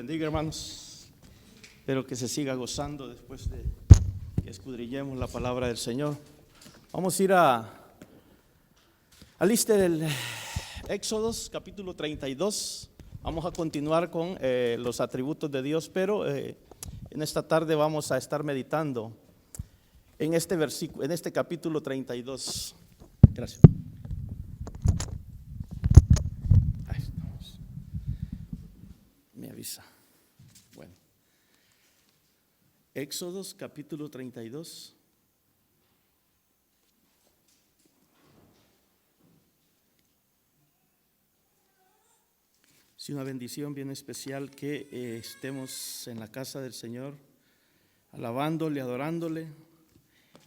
bendiga, hermanos. Espero que se siga gozando después de que escudriñemos la palabra del Señor. Vamos a ir a lista del Éxodos, capítulo 32. Vamos a continuar con los atributos de Dios, pero en esta tarde vamos a estar meditando en este versículo, en este capítulo 32. Gracias. Me avisa. Bueno. Éxodos capítulo 32. Es una bendición bien especial que estemos en la casa del Señor, alabándole, adorándole.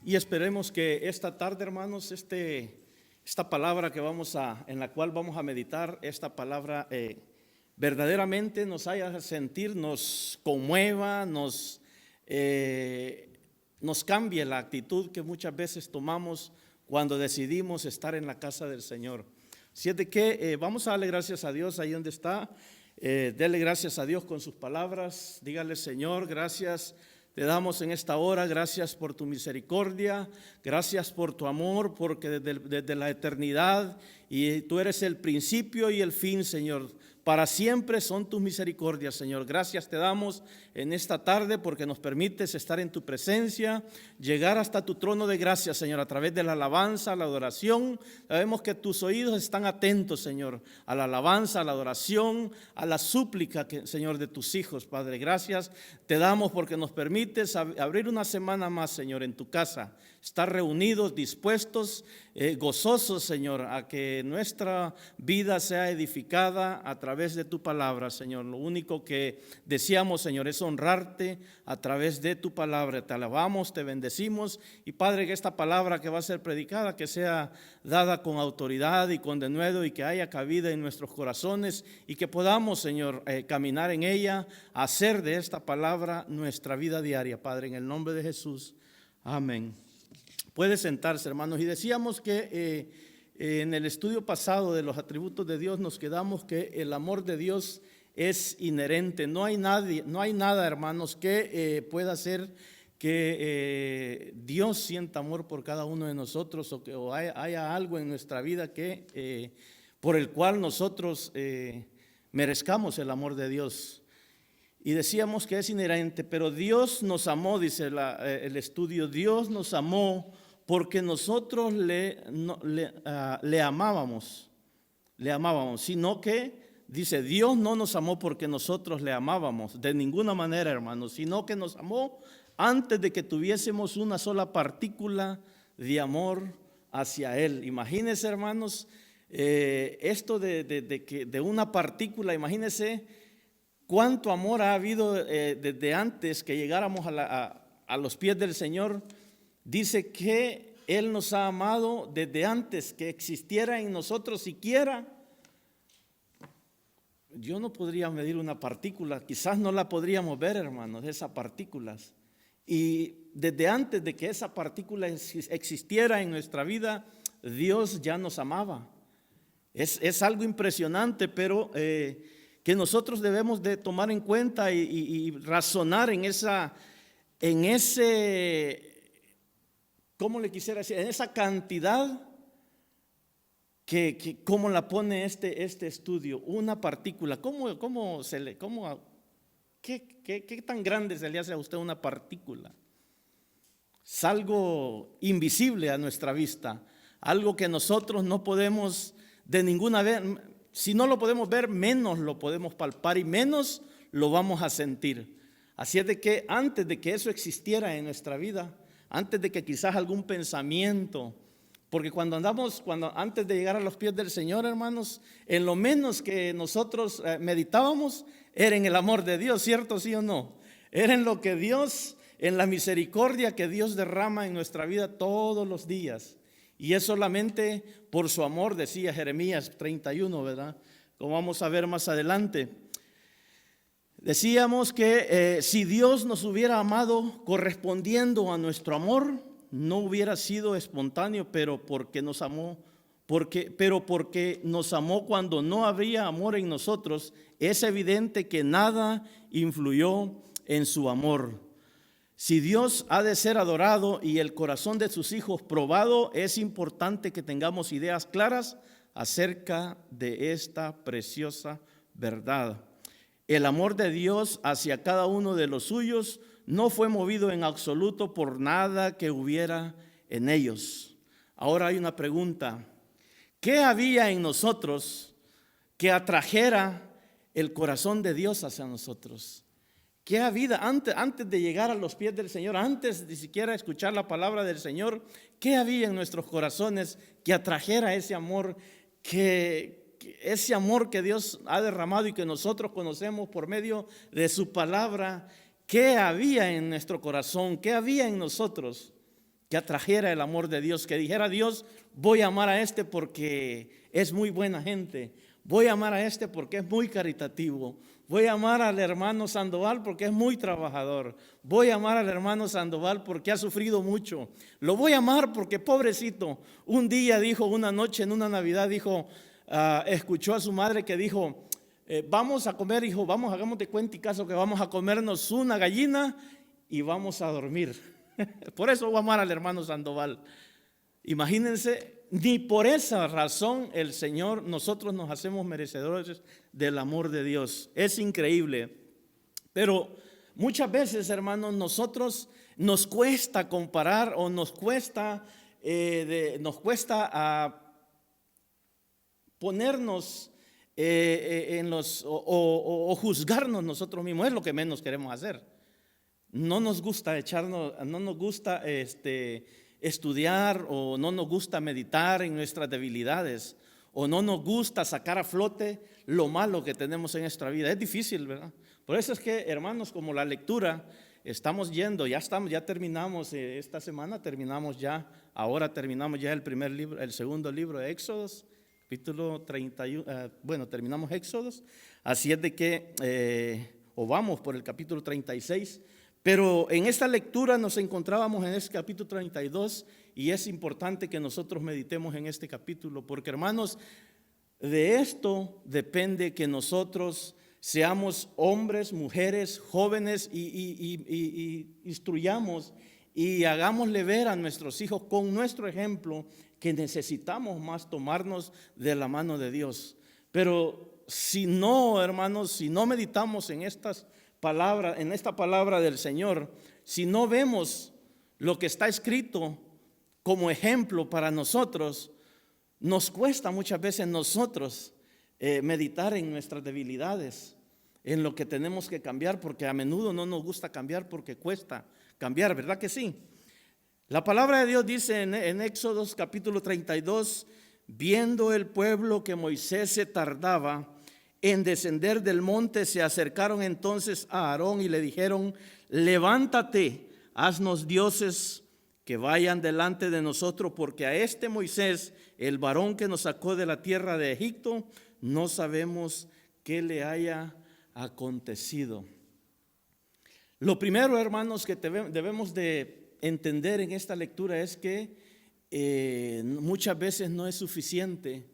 Y esperemos que esta tarde, hermanos, esta palabra en la cual vamos a meditar, esta palabra verdaderamente nos haga sentir, nos conmueva, nos cambie la actitud que muchas veces tomamos cuando decidimos estar en la casa del Señor. Así es de que vamos a darle gracias a Dios ahí donde está. Dele gracias a Dios con sus palabras. Dígale: Señor, gracias te damos en esta hora, gracias por tu misericordia, gracias por tu amor, porque desde la eternidad y tú eres el principio y el fin, Señor. Para siempre son tus misericordias, Señor. Gracias te damos en esta tarde porque nos permites estar en tu presencia, llegar hasta tu trono de gracia, Señor, a través de la alabanza, la adoración. Sabemos que tus oídos están atentos, Señor, a la alabanza, a la adoración, a la súplica, Señor, de tus hijos, Padre. Gracias te damos porque nos permites abrir una semana más, Señor, en tu casa. Estar reunidos, dispuestos, gozosos, Señor, a que nuestra vida sea edificada a través de tu palabra, Señor. Lo único que deseamos, Señor, es honrarte a través de tu palabra. Te alabamos, te bendecimos y, Padre, que esta palabra que va a ser predicada, que sea dada con autoridad y con denuedo y que haya cabida en nuestros corazones y que podamos, Señor, caminar en ella, hacer de esta palabra nuestra vida diaria, Padre, en el nombre de Jesús. Amén. Puede sentarse, hermanos. Y decíamos que en el estudio pasado de los atributos de Dios nos quedamos que el amor de Dios es inherente. No hay nada, hermanos, que pueda hacer que Dios sienta amor por cada uno de nosotros o haya algo en nuestra vida por el cual nosotros merezcamos el amor de Dios. Y decíamos que es inherente, pero Dios nos amó, dice el estudio. Dios nos amó porque nosotros le amábamos, sino que, dice, Dios no nos amó porque nosotros le amábamos, de ninguna manera, hermanos, sino que nos amó antes de que tuviésemos una sola partícula de hacia Él. Imagínense, hermanos, esto de una partícula. Imagínense cuánto amor ha habido desde antes que llegáramos a los pies del Señor. Dice que Él nos ha amado desde antes que existiera en nosotros siquiera. Yo no podría medir una partícula, quizás no la podríamos ver, hermanos, esas partículas. Y desde antes de que esa partícula existiera en nuestra vida, Dios ya nos amaba. Es algo impresionante, pero que nosotros debemos de tomar en cuenta y razonar en ¿cómo le quisiera decir? En esa cantidad que ¿cómo la pone este estudio? Una partícula. ¿Qué tan grande se le hace a usted una partícula? Es algo invisible a nuestra vista, algo que nosotros no podemos de ninguna vez, si no lo podemos ver, menos lo podemos palpar y menos lo vamos a sentir. Así es de que antes de que eso existiera en nuestra vida, antes de que quizás algún pensamiento, porque antes de llegar a los pies del Señor, hermanos, en lo menos que nosotros meditábamos era en el amor de Dios, ¿cierto? ¿Sí o no? Era en lo que Dios, en la misericordia que Dios derrama en nuestra vida todos los días. Y es solamente por su amor, decía Jeremías 31, ¿verdad? Como vamos a ver más adelante. Decíamos que si Dios nos hubiera amado correspondiendo a nuestro amor, no hubiera sido espontáneo, pero porque nos amó pero porque nos amó cuando no había amor en nosotros, es evidente que nada influyó en su amor. Si Dios ha de ser adorado y el corazón de sus hijos probado, es importante que tengamos ideas claras acerca de esta preciosa verdad. El amor de Dios hacia cada uno de los suyos no fue movido en absoluto por nada que hubiera en ellos. Ahora hay una pregunta. ¿Qué había en nosotros que atrajera el corazón de Dios hacia nosotros? ¿Qué había antes de llegar a los pies del Señor, antes de siquiera escuchar la palabra del Señor? ¿Qué había en nuestros corazones que atrajera ese amor, ese amor que Dios ha derramado y que nosotros conocemos por medio de su palabra? ¿Qué había en nuestro corazón? ¿Qué había en nosotros que atrajera el amor de Dios? Que dijera Dios, voy a amar a este porque es muy buena gente. Voy a amar a este porque es muy caritativo. Voy a amar al hermano Sandoval porque es muy trabajador. Voy a amar al hermano Sandoval porque ha sufrido mucho. Lo voy a amar porque pobrecito. Un día dijo, una noche en una Navidad dijo, escuchó a su madre que dijo, vamos a comer, hijo, vamos, hagamos de cuenta y caso que vamos a comernos una gallina y vamos a dormir. Por eso voy a amar al hermano Sandoval. Imagínense, ni por esa razón el Señor, nosotros nos hacemos merecedores del amor de Dios. Es increíble. Pero muchas veces, hermanos, nosotros nos cuesta comparar o nos cuesta ponernos en los o juzgarnos nosotros mismos. Es lo que menos queremos hacer. No nos gusta estudiar, o no nos gusta meditar en nuestras debilidades, o no nos gusta sacar a flote lo malo que tenemos en nuestra vida. Es difícil, ¿verdad? Por eso es que, hermanos, como la lectura, estamos yendo, ya terminamos esta semana, ahora terminamos ya el segundo libro de Éxodos, capítulo 31, terminamos Éxodos, así es de que, vamos por el capítulo 36, pero en esta lectura nos encontrábamos en este capítulo 32 y es importante que nosotros meditemos en este capítulo, porque, hermanos, de esto depende que nosotros seamos hombres, mujeres, jóvenes y instruyamos y hagámosle ver a nuestros hijos con nuestro ejemplo que necesitamos más tomarnos de la mano de Dios. Pero si no, hermanos, si no meditamos en esta palabra del Señor, si no vemos lo que está escrito como ejemplo para nosotros, nos cuesta muchas veces nosotros meditar en nuestras debilidades, en lo que tenemos que cambiar, porque a menudo no nos gusta cambiar porque cuesta cambiar, ¿verdad que sí? La palabra de Dios dice en Éxodos capítulo 32, viendo el pueblo que Moisés se tardaba en descender del monte, se acercaron entonces a Aarón y le dijeron, levántate, haznos dioses que vayan delante de nosotros, porque a este Moisés, el varón que nos sacó de la tierra de Egipto, no sabemos qué le haya acontecido. Lo primero, hermanos, que debemos de entender en esta lectura es que muchas veces no es suficiente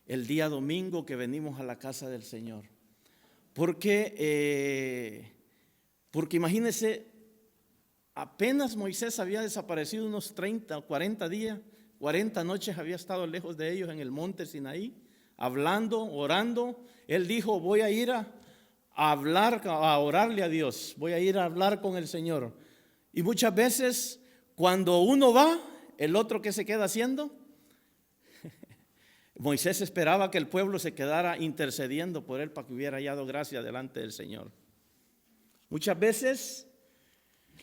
el día domingo que venimos a la casa del Señor. Porque imagínense, apenas Moisés había desaparecido unos 30 o 40 días, 40 noches había estado lejos de ellos en el monte Sinaí, hablando, orando. Él dijo, voy a ir a hablar, a orarle a Dios, voy a ir a hablar con el Señor. Y muchas veces cuando uno va, el otro, ¿qué se queda haciendo? Moisés esperaba que el pueblo se quedara intercediendo por él para que hubiera hallado gracia delante del Señor. Muchas veces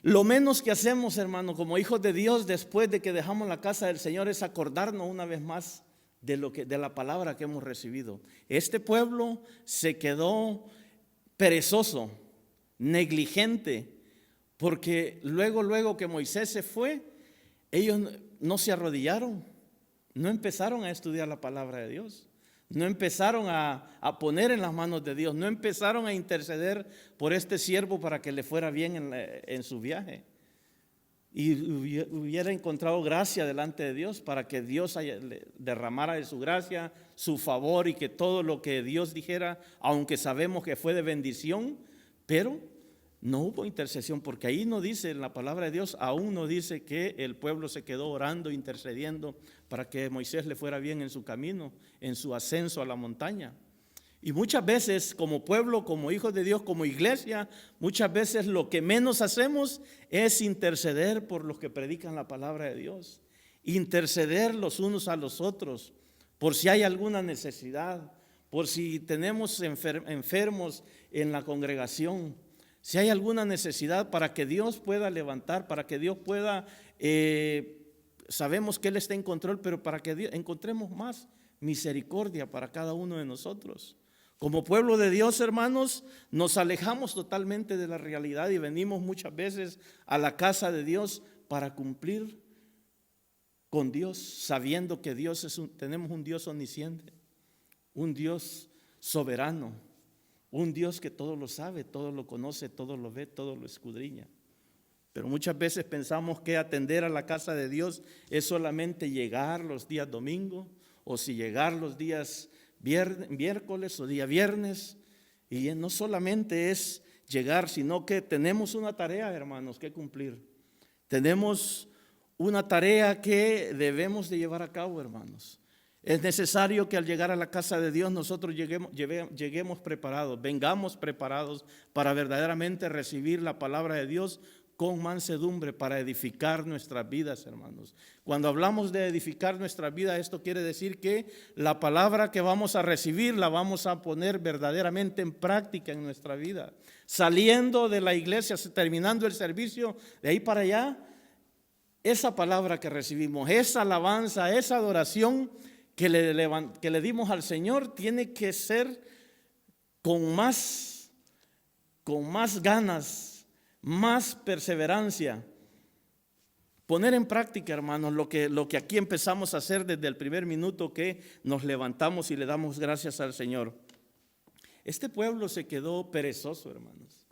lo menos que hacemos, hermano, como hijos de Dios, después de que dejamos la casa del Señor, es acordarnos una vez más de la palabra que hemos recibido. Este pueblo se quedó perezoso, negligente, porque luego que Moisés se fue, ellos no se arrodillaron, no empezaron a estudiar la palabra de Dios, no empezaron a poner en las manos de Dios, no empezaron a interceder por este siervo para que le fuera bien en su viaje. y hubiera encontrado gracia delante de Dios para que Dios le derramara de su gracia, su favor, y que todo lo que Dios dijera, aunque sabemos que fue de bendición, pero no hubo intercesión, porque ahí no dice en la palabra de Dios, aún no dice que el pueblo se quedó orando, intercediendo para que Moisés le fuera bien en su camino, en su ascenso a la montaña. Y muchas veces como pueblo, como hijos de Dios, como iglesia, muchas veces lo que menos hacemos es interceder por los que predican la palabra de Dios. Interceder los unos a los otros, por si hay alguna necesidad, por si tenemos enfermos en la congregación, si hay alguna necesidad para que Dios pueda levantar, para que Dios pueda, sabemos que Él está en control, pero para que encontremos más misericordia para cada uno de nosotros. Como pueblo de Dios, hermanos, nos alejamos totalmente de la realidad y venimos muchas veces a la casa de Dios para cumplir con Dios, sabiendo que tenemos un Dios omnisciente, un Dios soberano, un Dios que todo lo sabe, todo lo conoce, todo lo ve, todo lo escudriña. Pero muchas veces pensamos que atender a la casa de Dios es solamente llegar los días domingo, o si llegar los días miércoles o día viernes, y no solamente es llegar, sino que tenemos una tarea, hermanos, que cumplir. Tenemos una tarea que debemos de llevar a cabo, hermanos. Es necesario que al llegar a la casa de Dios nosotros lleguemos preparados, vengamos preparados para verdaderamente recibir la palabra de Dios con mansedumbre, para edificar nuestras vidas, hermanos. Cuando hablamos de edificar nuestras vidas, esto quiere decir que la palabra que vamos a recibir la vamos a poner verdaderamente en práctica en nuestra vida. Saliendo de la iglesia, terminando el servicio, de ahí para allá, esa palabra que recibimos, esa alabanza, esa adoración que le dimos al Señor, tiene que ser con más ganas, más perseverancia. Poner en práctica, hermanos, lo que aquí empezamos a hacer desde el primer minuto que nos levantamos y le damos gracias al Señor. Este pueblo se quedó perezoso, hermanos.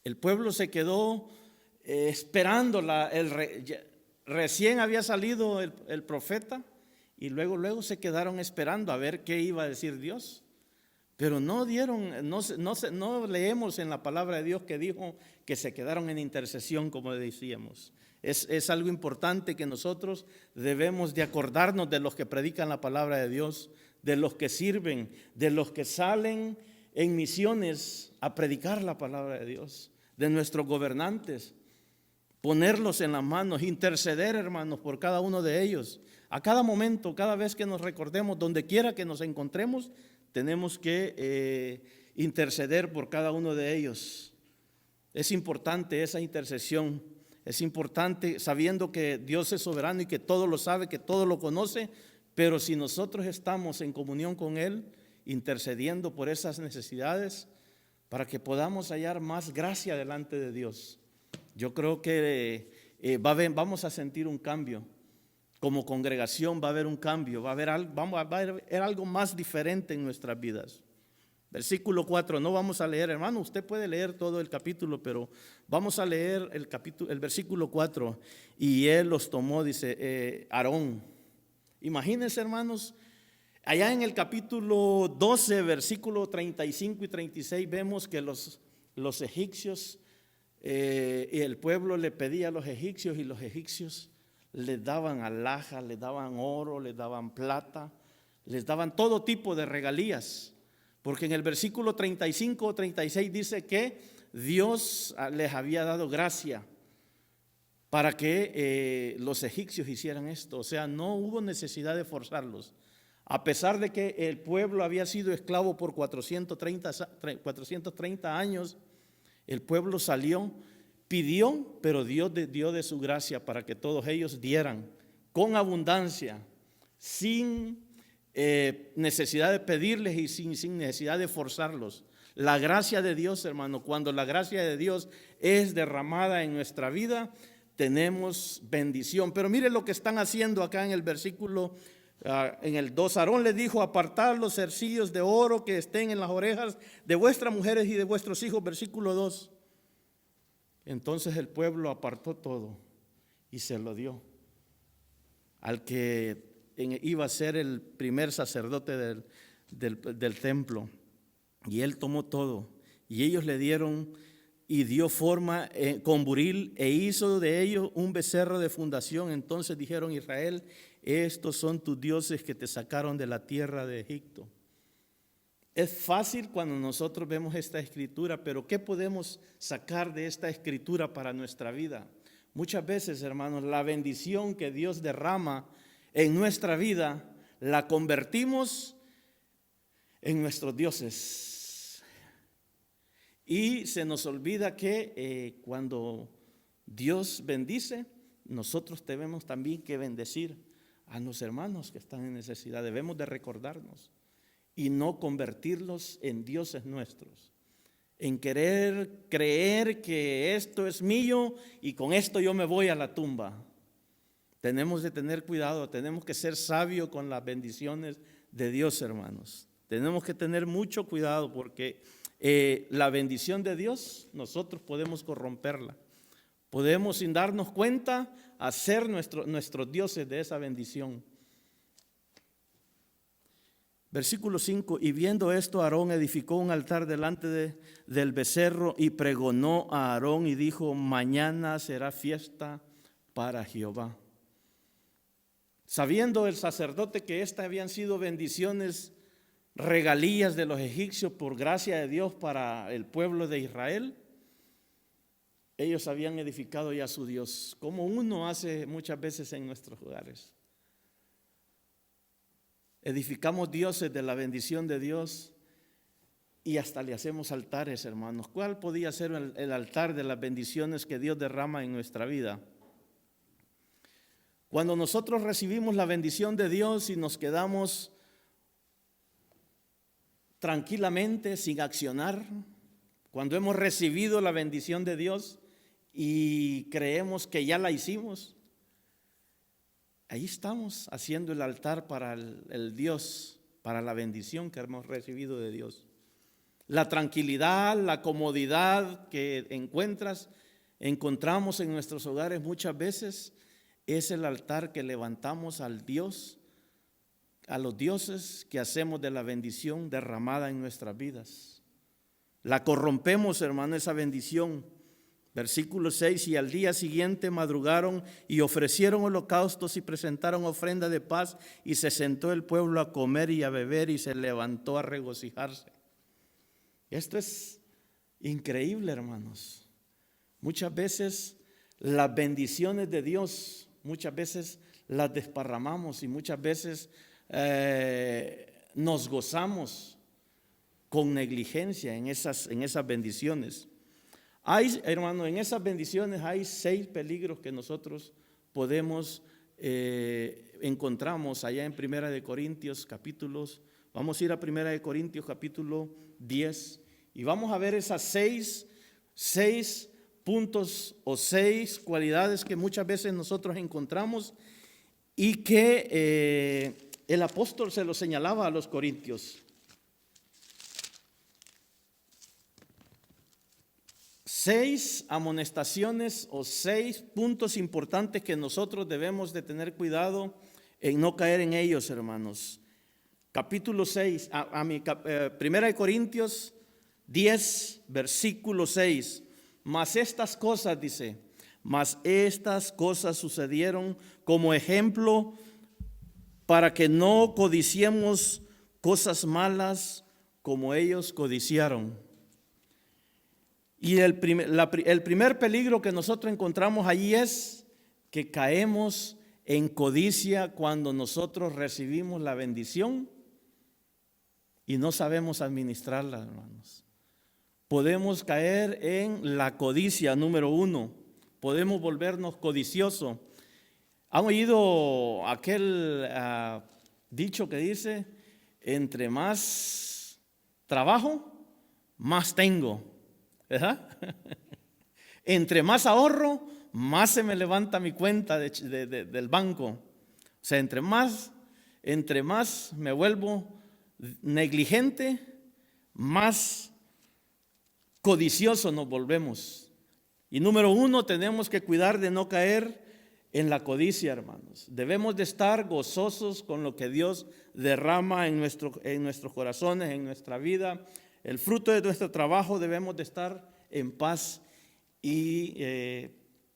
El pueblo se quedó esperando. Recién había salido el profeta y luego se quedaron esperando a ver qué iba a decir Dios. Pero no leemos en la palabra de Dios que dijo que se quedaron en intercesión, como decíamos. Es algo importante que nosotros debemos de acordarnos de los que predican la palabra de Dios, de los que sirven, de los que salen en misiones a predicar la palabra de Dios, de nuestros gobernantes, ponerlos en las manos, interceder, hermanos, por cada uno de ellos. A cada momento, cada vez que nos recordemos, donde quiera que nos encontremos, tenemos que interceder por cada uno de ellos. Es importante esa intercesión, es importante sabiendo que Dios es soberano y que todo lo sabe, que todo lo conoce, pero si nosotros estamos en comunión con Él, intercediendo por esas necesidades, para que podamos hallar más gracia delante de Dios, yo creo que vamos a sentir un cambio. Como congregación va a haber un cambio, va a haber algo más diferente en nuestras vidas. Versículo 4, no vamos a leer, hermano, usted puede leer todo el capítulo, pero vamos a leer el versículo 4. Y él los tomó, dice, Aarón. Imagínense, hermanos, allá en el capítulo 12, versículo 35 y 36, vemos que los egipcios, y el pueblo le pedía a los egipcios, y los egipcios les daban alhajas, les daban oro, les daban plata, les daban todo tipo de regalías, porque en el versículo 35 o 36 dice que Dios les había dado gracia para que los egipcios hicieran esto. O sea, no hubo necesidad de forzarlos. A pesar de que el pueblo había sido esclavo por 430 años, el pueblo salió, pidió, pero Dios dio de su gracia para que todos ellos dieran con abundancia, sin necesidad de pedirles y sin necesidad de forzarlos. La gracia de Dios, hermano, cuando la gracia de Dios es derramada en nuestra vida, tenemos bendición. Pero mire lo que están haciendo acá en el versículo, en el 2. Aarón les dijo: apartad los zarcillos de oro que estén en las orejas de vuestras mujeres y de vuestros hijos. Versículo 2. Entonces el pueblo apartó todo y se lo dio al que iba a ser el primer sacerdote del templo. Y él tomó todo, y ellos le dieron y dio forma con buril e hizo de ellos un becerro de fundación. Entonces dijeron: Israel, estos son tus dioses que te sacaron de la tierra de Egipto. Es fácil cuando nosotros vemos esta escritura, pero ¿qué podemos sacar de esta escritura para nuestra vida? Muchas veces, hermanos, la bendición que Dios derrama en nuestra vida la convertimos en nuestros dioses. Y se nos olvida que cuando Dios bendice, nosotros tenemos también que bendecir a los hermanos que están en necesidad. Debemos de recordarnos y no convertirlos en dioses nuestros, en querer creer que esto es mío y con esto yo me voy a la tumba. Tenemos de tener cuidado, tenemos que ser sabios con las bendiciones de Dios, hermanos. Tenemos que tener mucho cuidado porque la bendición de Dios nosotros podemos corromperla. Podemos, sin darnos cuenta, hacer nuestros dioses de esa bendición. Versículo 5: y viendo esto, Aarón edificó un altar delante del becerro y pregonó a Aarón y dijo: mañana será fiesta para Jehová. Sabiendo el sacerdote que estas habían sido bendiciones, regalías de los egipcios por gracia de Dios para el pueblo de Israel, ellos habían edificado ya su Dios, como uno hace muchas veces en nuestros hogares. Edificamos dioses de la bendición de Dios y hasta le hacemos altares, hermanos. ¿Cuál podía ser el altar de las bendiciones que Dios derrama en nuestra vida? Cuando nosotros recibimos la bendición de Dios y nos quedamos tranquilamente sin accionar, cuando hemos recibido la bendición de Dios y creemos que ya la hicimos, ahí estamos haciendo el altar para el Dios, para la bendición que hemos recibido de Dios. La tranquilidad, la comodidad que encontramos en nuestros hogares muchas veces es el altar que levantamos al Dios, a los dioses que hacemos de la bendición derramada en nuestras vidas. La corrompemos, hermano, esa bendición. Versículo 6: y al día siguiente madrugaron y ofrecieron holocaustos y presentaron ofrenda de paz, y se sentó el pueblo a comer y a beber y se levantó a regocijarse. Esto es increíble, hermanos. Muchas veces las bendiciones de Dios, muchas veces las desparramamos y muchas veces nos gozamos con negligencia en esas bendiciones. Hay, hermano, en esas bendiciones hay 6 peligros que nosotros podemos encontramos allá en Primera de Corintios capítulos. Vamos a ir a Primera de Corintios capítulo 10 y vamos a ver esas 6 puntos o 6 cualidades que muchas veces nosotros encontramos y que el apóstol se lo señalaba a los corintios. 6 amonestaciones o 6 puntos importantes que nosotros debemos de tener cuidado en no caer en ellos, hermanos. Capítulo 6, Primera de Corintios 10, versículo 6. Mas estas cosas, dice, mas estas cosas sucedieron como ejemplo para que no codiciemos cosas malas como ellos codiciaron. Y el primer peligro que nosotros encontramos allí es que caemos en codicia cuando nosotros recibimos la bendición y no sabemos administrarla, hermanos. Podemos caer en la codicia, número 1. Podemos volvernos codiciosos. ¿Han oído aquel dicho que dice: entre más trabajo, más tengo? ¿Verdad? Entre más ahorro, más se me levanta mi cuenta del banco. O sea, entre más me vuelvo negligente, más codicioso nos volvemos. Y número 1, tenemos que cuidar de no caer en la codicia, hermanos. Debemos de estar gozosos con lo que Dios derrama en nuestros corazones, en nuestra vida. El fruto de nuestro trabajo debemos de estar en paz. Y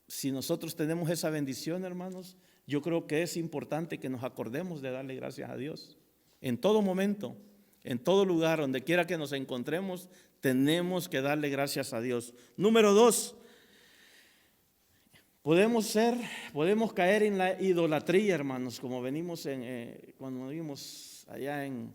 si nosotros tenemos esa bendición, hermanos, yo creo que es importante que nos acordemos de darle gracias a Dios. En todo momento, en todo lugar, donde quiera que nos encontremos, tenemos que darle gracias a Dios. Número 2. Podemos caer en la idolatría, hermanos, como venimos cuando vimos allá en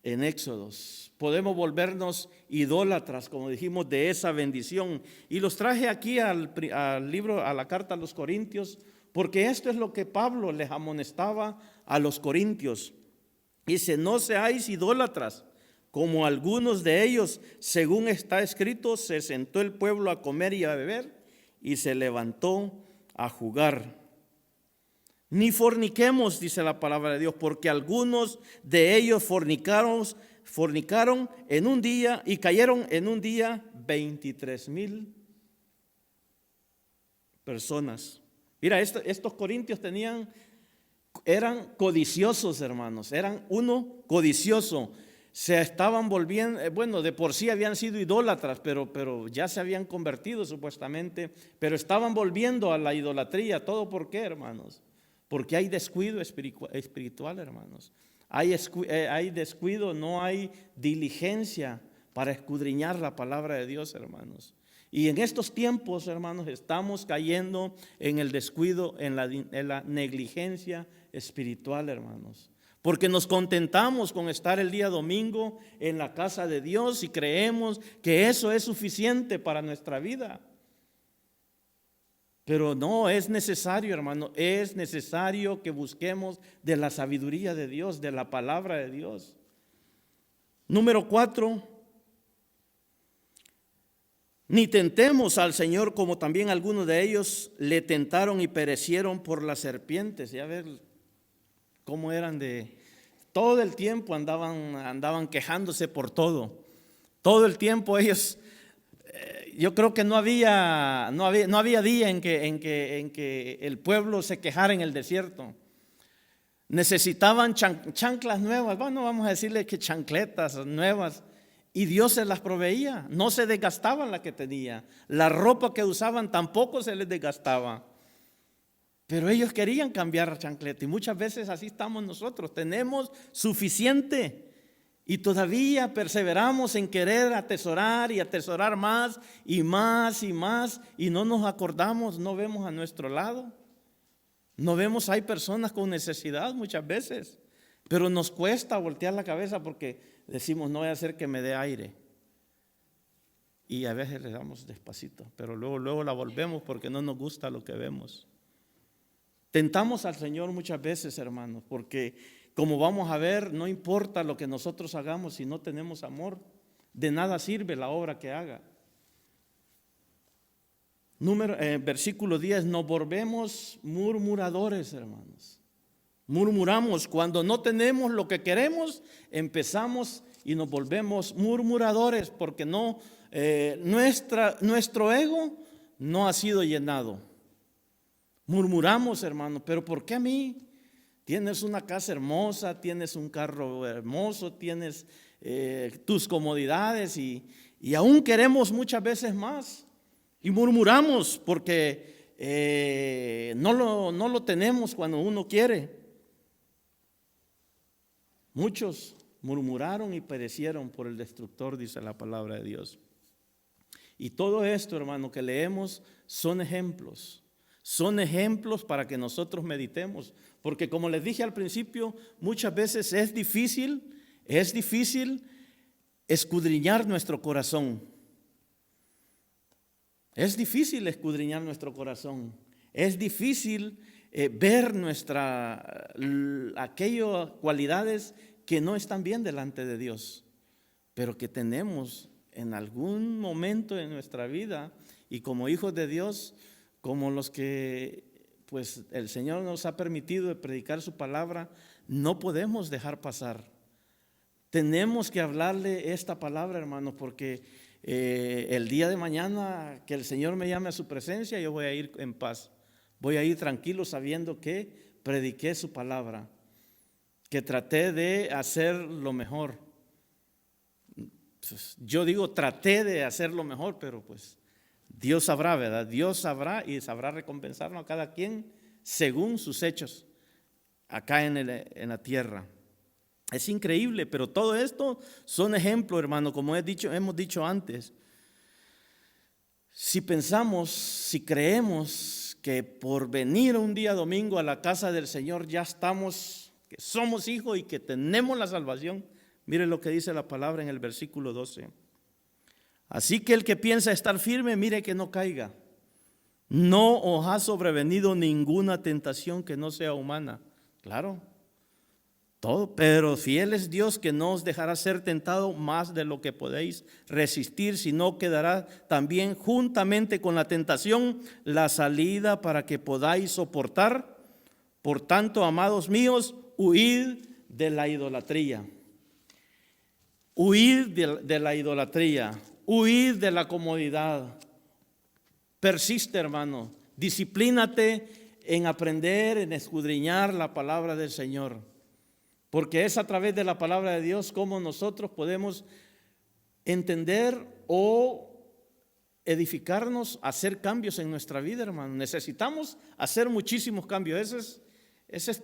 Éxodos. Podemos volvernos idólatras, como dijimos, de esa bendición. Y los traje aquí al libro, a la carta a los Corintios, porque esto es lo que Pablo les amonestaba a los corintios. Dice: no seáis idólatras, como algunos de ellos, según está escrito, se sentó el pueblo a comer y a beber, y se levantó a jugar. Ni forniquemos, dice la palabra de Dios, porque algunos de ellos fornicaron en un día y cayeron en un día 23,000 personas. Mira, estos corintios eran codiciosos, hermanos, eran uno codicioso. Se estaban volviendo, bueno, de por sí habían sido idólatras, pero ya se habían convertido supuestamente, pero estaban volviendo a la idolatría. ¿Todo por qué, hermanos? Porque hay descuido espiritual, hermanos. Hay descuido, no hay diligencia para escudriñar la palabra de Dios, hermanos. Y en estos tiempos, hermanos, estamos cayendo en el descuido, en la negligencia espiritual, hermanos. Porque nos contentamos con estar el día domingo en la casa de Dios y creemos que eso es suficiente para nuestra vida. Pero no, es necesario, hermano, es necesario que busquemos de la sabiduría de Dios, de la palabra de Dios. Número 4, ni tentemos al Señor como también algunos de ellos le tentaron y perecieron por las serpientes. Ya ven cómo eran todo el tiempo andaban quejándose por todo. Todo el tiempo ellos, yo creo que no había día en que el pueblo se quejara en el desierto. Necesitaban chanclas nuevas, bueno, vamos a decirle que chancletas nuevas, y Dios se las proveía. No se desgastaban la que tenía. La ropa que usaban tampoco se les desgastaba. Pero ellos querían cambiar la chancleta, y muchas veces así estamos nosotros. Tenemos suficiente y todavía perseveramos en querer atesorar y atesorar más y más y más, y no nos acordamos, no vemos a nuestro lado. No vemos, hay personas con necesidad muchas veces, pero nos cuesta voltear la cabeza porque decimos: no voy a hacer que me dé aire. Y a veces le damos despacito, pero luego la volvemos porque no nos gusta lo que vemos. Tentamos al Señor muchas veces, hermanos, porque como vamos a ver, no importa lo que nosotros hagamos si no tenemos amor, de nada sirve la obra que haga. Versículo 10, nos volvemos murmuradores, hermanos. Murmuramos cuando no tenemos lo que queremos, empezamos y nos volvemos murmuradores porque nuestro ego no ha sido llenado. Murmuramos, hermano, pero ¿por qué a mí? Tienes una casa hermosa, tienes un carro hermoso, tienes tus comodidades y aún queremos muchas veces más. Y murmuramos porque no lo tenemos cuando uno quiere. Muchos murmuraron y perecieron por el destructor, dice la palabra de Dios. Y todo esto, hermano, que leemos son ejemplos. Son ejemplos para que nosotros meditemos, porque como les dije al principio, muchas veces es difícil escudriñar nuestro corazón. Es difícil escudriñar nuestro corazón. Es difícil ver aquellas cualidades que no están bien delante de Dios, pero que tenemos en algún momento de nuestra vida, y como hijos de Dios, como los que pues el Señor nos ha permitido predicar su palabra, no podemos dejar pasar. Tenemos que hablarle esta palabra, hermanos, porque el día de mañana que el Señor me llame a su presencia, yo voy a ir en paz. Voy a ir tranquilo sabiendo que prediqué su palabra, que traté de hacer lo mejor. Pues, yo digo traté de hacer lo mejor, pero pues Dios sabrá, ¿verdad? Dios sabrá y sabrá recompensarnos a cada quien según sus hechos acá en la tierra. Es increíble, pero todo esto son ejemplos, hermano, como hemos dicho antes. Si pensamos, si creemos que por venir un día domingo a la casa del Señor ya estamos, que somos hijos y que tenemos la salvación, mire lo que dice la palabra en el versículo 12. Así que el que piensa estar firme, mire que no caiga. No os ha sobrevenido ninguna tentación que no sea humana. Claro, todo, pero fiel es Dios que no os dejará ser tentado más de lo que podéis resistir, sino que dará también juntamente con la tentación la salida para que podáis soportar. Por tanto, amados míos, huid de la idolatría. Huid de la idolatría, huid de la comodidad. Persiste, hermano, disciplínate en aprender, en escudriñar la palabra del Señor. Porque es a través de la palabra de Dios como nosotros podemos entender o edificarnos, hacer cambios en nuestra vida, hermano. Necesitamos hacer muchísimos cambios. Ese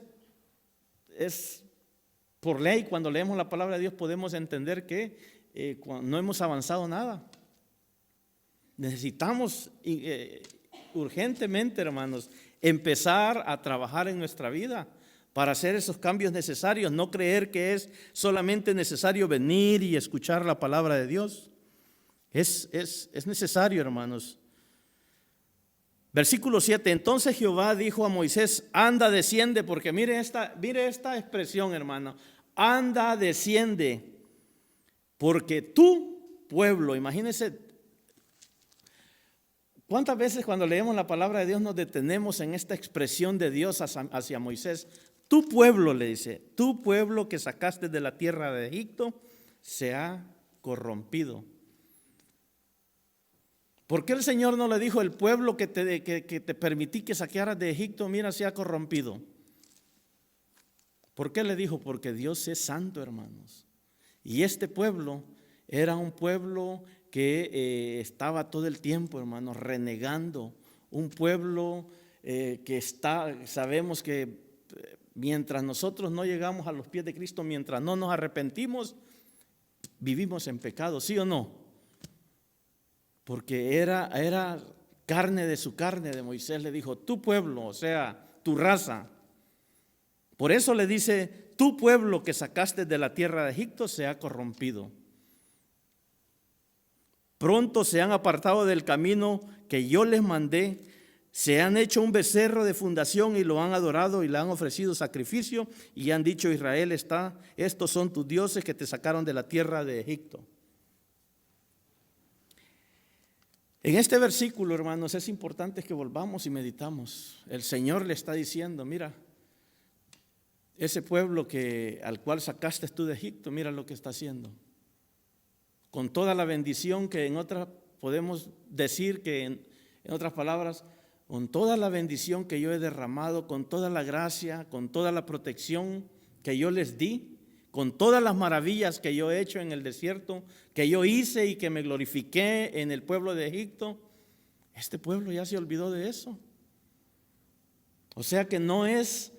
es por ley. Cuando leemos la palabra de Dios podemos entender que no hemos avanzado nada. Necesitamos urgentemente, hermanos, empezar a trabajar en nuestra vida para hacer esos cambios necesarios, no creer que es solamente necesario venir y escuchar la palabra de Dios. Es necesario, hermanos. Versículo 7, entonces Jehová dijo a Moisés, anda, desciende, porque mire esta expresión, hermano, anda, desciende, porque tu pueblo, imagínense, ¿cuántas veces cuando leemos la palabra de Dios nos detenemos en esta expresión de Dios hacia Moisés? Tu pueblo, le dice, tu pueblo que sacaste de la tierra de Egipto se ha corrompido. ¿Por qué el Señor no le dijo el pueblo que te permití que saquearas de Egipto, mira, se ha corrompido? ¿Por qué le dijo? Porque Dios es santo, hermanos. Y este pueblo era un pueblo que estaba todo el tiempo, hermanos, renegando. Un pueblo que sabemos que mientras nosotros no llegamos a los pies de Cristo, mientras no nos arrepentimos, vivimos en pecado, ¿sí o no? Porque era carne de su carne, de Moisés le dijo, tu pueblo, o sea, tu raza. Por eso le dice, tu pueblo que sacaste de la tierra de Egipto se ha corrompido. Pronto se han apartado del camino que yo les mandé, se han hecho un becerro de fundación y lo han adorado y le han ofrecido sacrificio y han dicho, Israel estos son tus dioses que te sacaron de la tierra de Egipto. En este versículo, hermanos, es importante que volvamos y meditamos. El Señor le está diciendo, mira, ese pueblo al cual sacaste tú de Egipto, mira lo que está haciendo. Con toda la bendición que en otras podemos decir que en otras palabras, con toda la bendición que yo he derramado, con toda la gracia, con toda la protección que yo les di, con todas las maravillas que yo he hecho en el desierto, que yo hice y que me glorifiqué en el pueblo de Egipto, este pueblo ya se olvidó de eso. O sea que no es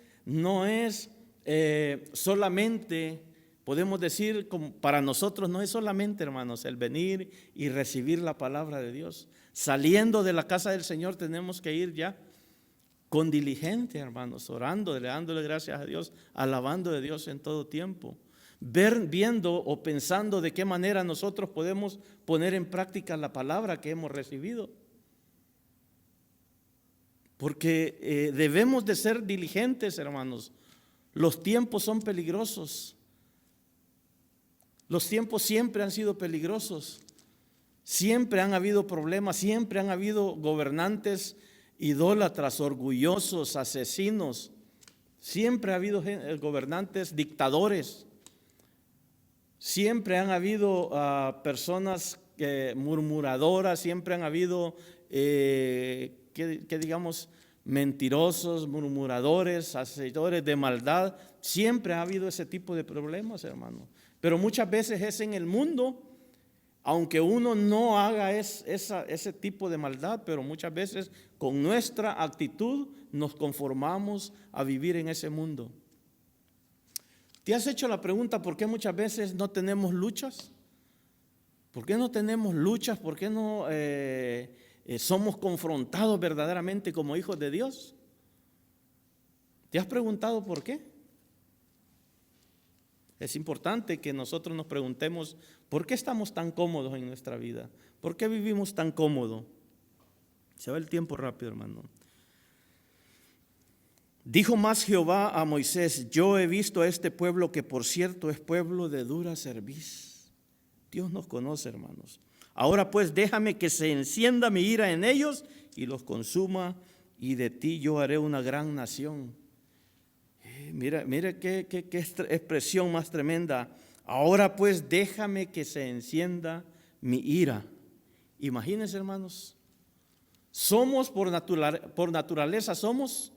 solamente, podemos decir, como para nosotros no es solamente, hermanos, el venir y recibir la palabra de Dios. Saliendo de la casa del Señor tenemos que ir ya con diligencia, hermanos, orando, dándole gracias a Dios, alabando a Dios en todo tiempo, viendo o pensando de qué manera nosotros podemos poner en práctica la palabra que hemos recibido. Porque debemos de ser diligentes, hermanos. Los tiempos son peligrosos. Los tiempos siempre han sido peligrosos. Siempre han habido problemas, siempre han habido gobernantes idólatras, orgullosos, asesinos. Siempre ha habido gobernantes dictadores. Siempre han habido personas murmuradoras, siempre han habido, que digamos, mentirosos, murmuradores, hacedores de maldad. Siempre ha habido ese tipo de problemas, hermano. Pero muchas veces es en el mundo, aunque uno no haga ese tipo de maldad, pero muchas veces con nuestra actitud nos conformamos a vivir en ese mundo. ¿Te has hecho la pregunta por qué muchas veces no tenemos luchas? ¿Por qué no tenemos luchas? ¿Por qué no somos confrontados verdaderamente como hijos de Dios? ¿Te has preguntado por qué? Es importante que nosotros nos preguntemos por qué estamos tan cómodos en nuestra vida, por qué vivimos tan cómodo. Se va el tiempo rápido, hermano. Dijo más Jehová a Moisés: yo he visto a este pueblo, que por cierto es pueblo de dura cerviz. Dios nos conoce, hermanos. Ahora pues déjame que se encienda mi ira en ellos y los consuma, y de ti yo haré una gran nación. Mira qué expresión más tremenda. Ahora pues déjame que se encienda mi ira. Imagínense, hermanos, somos por naturaleza, somos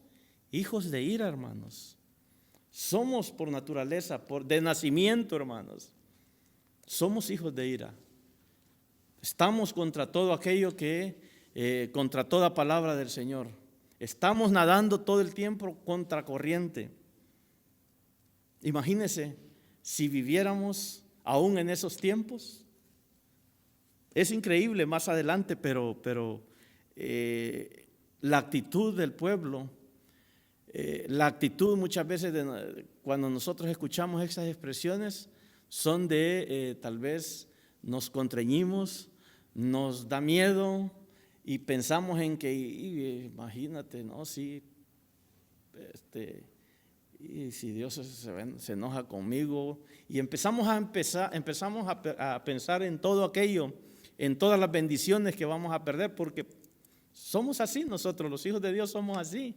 hijos de ira, hermanos. Somos por naturaleza, de nacimiento, hermanos. Somos hijos de ira. Estamos contra todo aquello contra toda palabra del Señor. Estamos nadando todo el tiempo contra corriente. Imagínense si viviéramos aún en esos tiempos. Es increíble más adelante, pero la actitud del pueblo, la actitud muchas veces cuando nosotros escuchamos esas expresiones son de tal vez nos contrañimos, nos da miedo y pensamos en que, imagínate, ¿no? Sí, y si Dios se enoja conmigo, y empezamos a pensar en todo aquello, en todas las bendiciones que vamos a perder, porque somos así nosotros, los hijos de Dios somos así,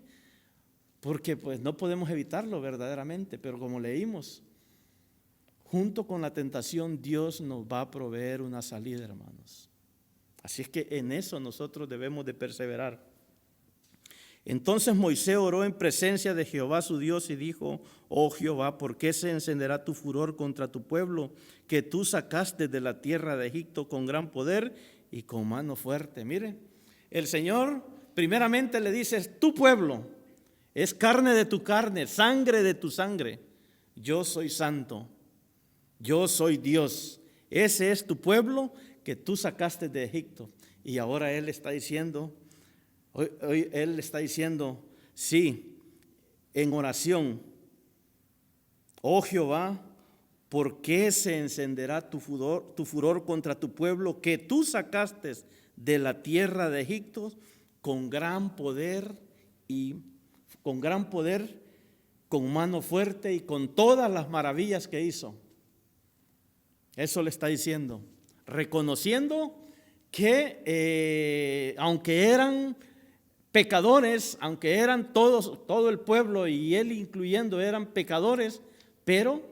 porque pues no podemos evitarlo verdaderamente, pero como leímos, junto con la tentación Dios nos va a proveer una salida, hermanos. Así es que en eso nosotros debemos de perseverar. Entonces Moisés oró en presencia de Jehová su Dios y dijo: oh Jehová, ¿por qué se encenderá tu furor contra tu pueblo, que tú sacaste de la tierra de Egipto con gran poder y con mano fuerte? Mire, el Señor primeramente le dice: tu pueblo es carne de tu carne, sangre de tu sangre. Yo soy santo, yo soy Dios. Ese es tu pueblo que tú sacaste de Egipto. Y ahora Él está diciendo, hoy Él está diciendo, sí, en oración: oh Jehová, ¿por qué se encenderá tu furor contra tu pueblo, que tú sacaste de la tierra de Egipto con gran poder, con mano fuerte y con todas las maravillas que hizo? Eso le está diciendo, reconociendo que aunque eran pecadores, aunque eran todo el pueblo y él incluyendo eran pecadores, pero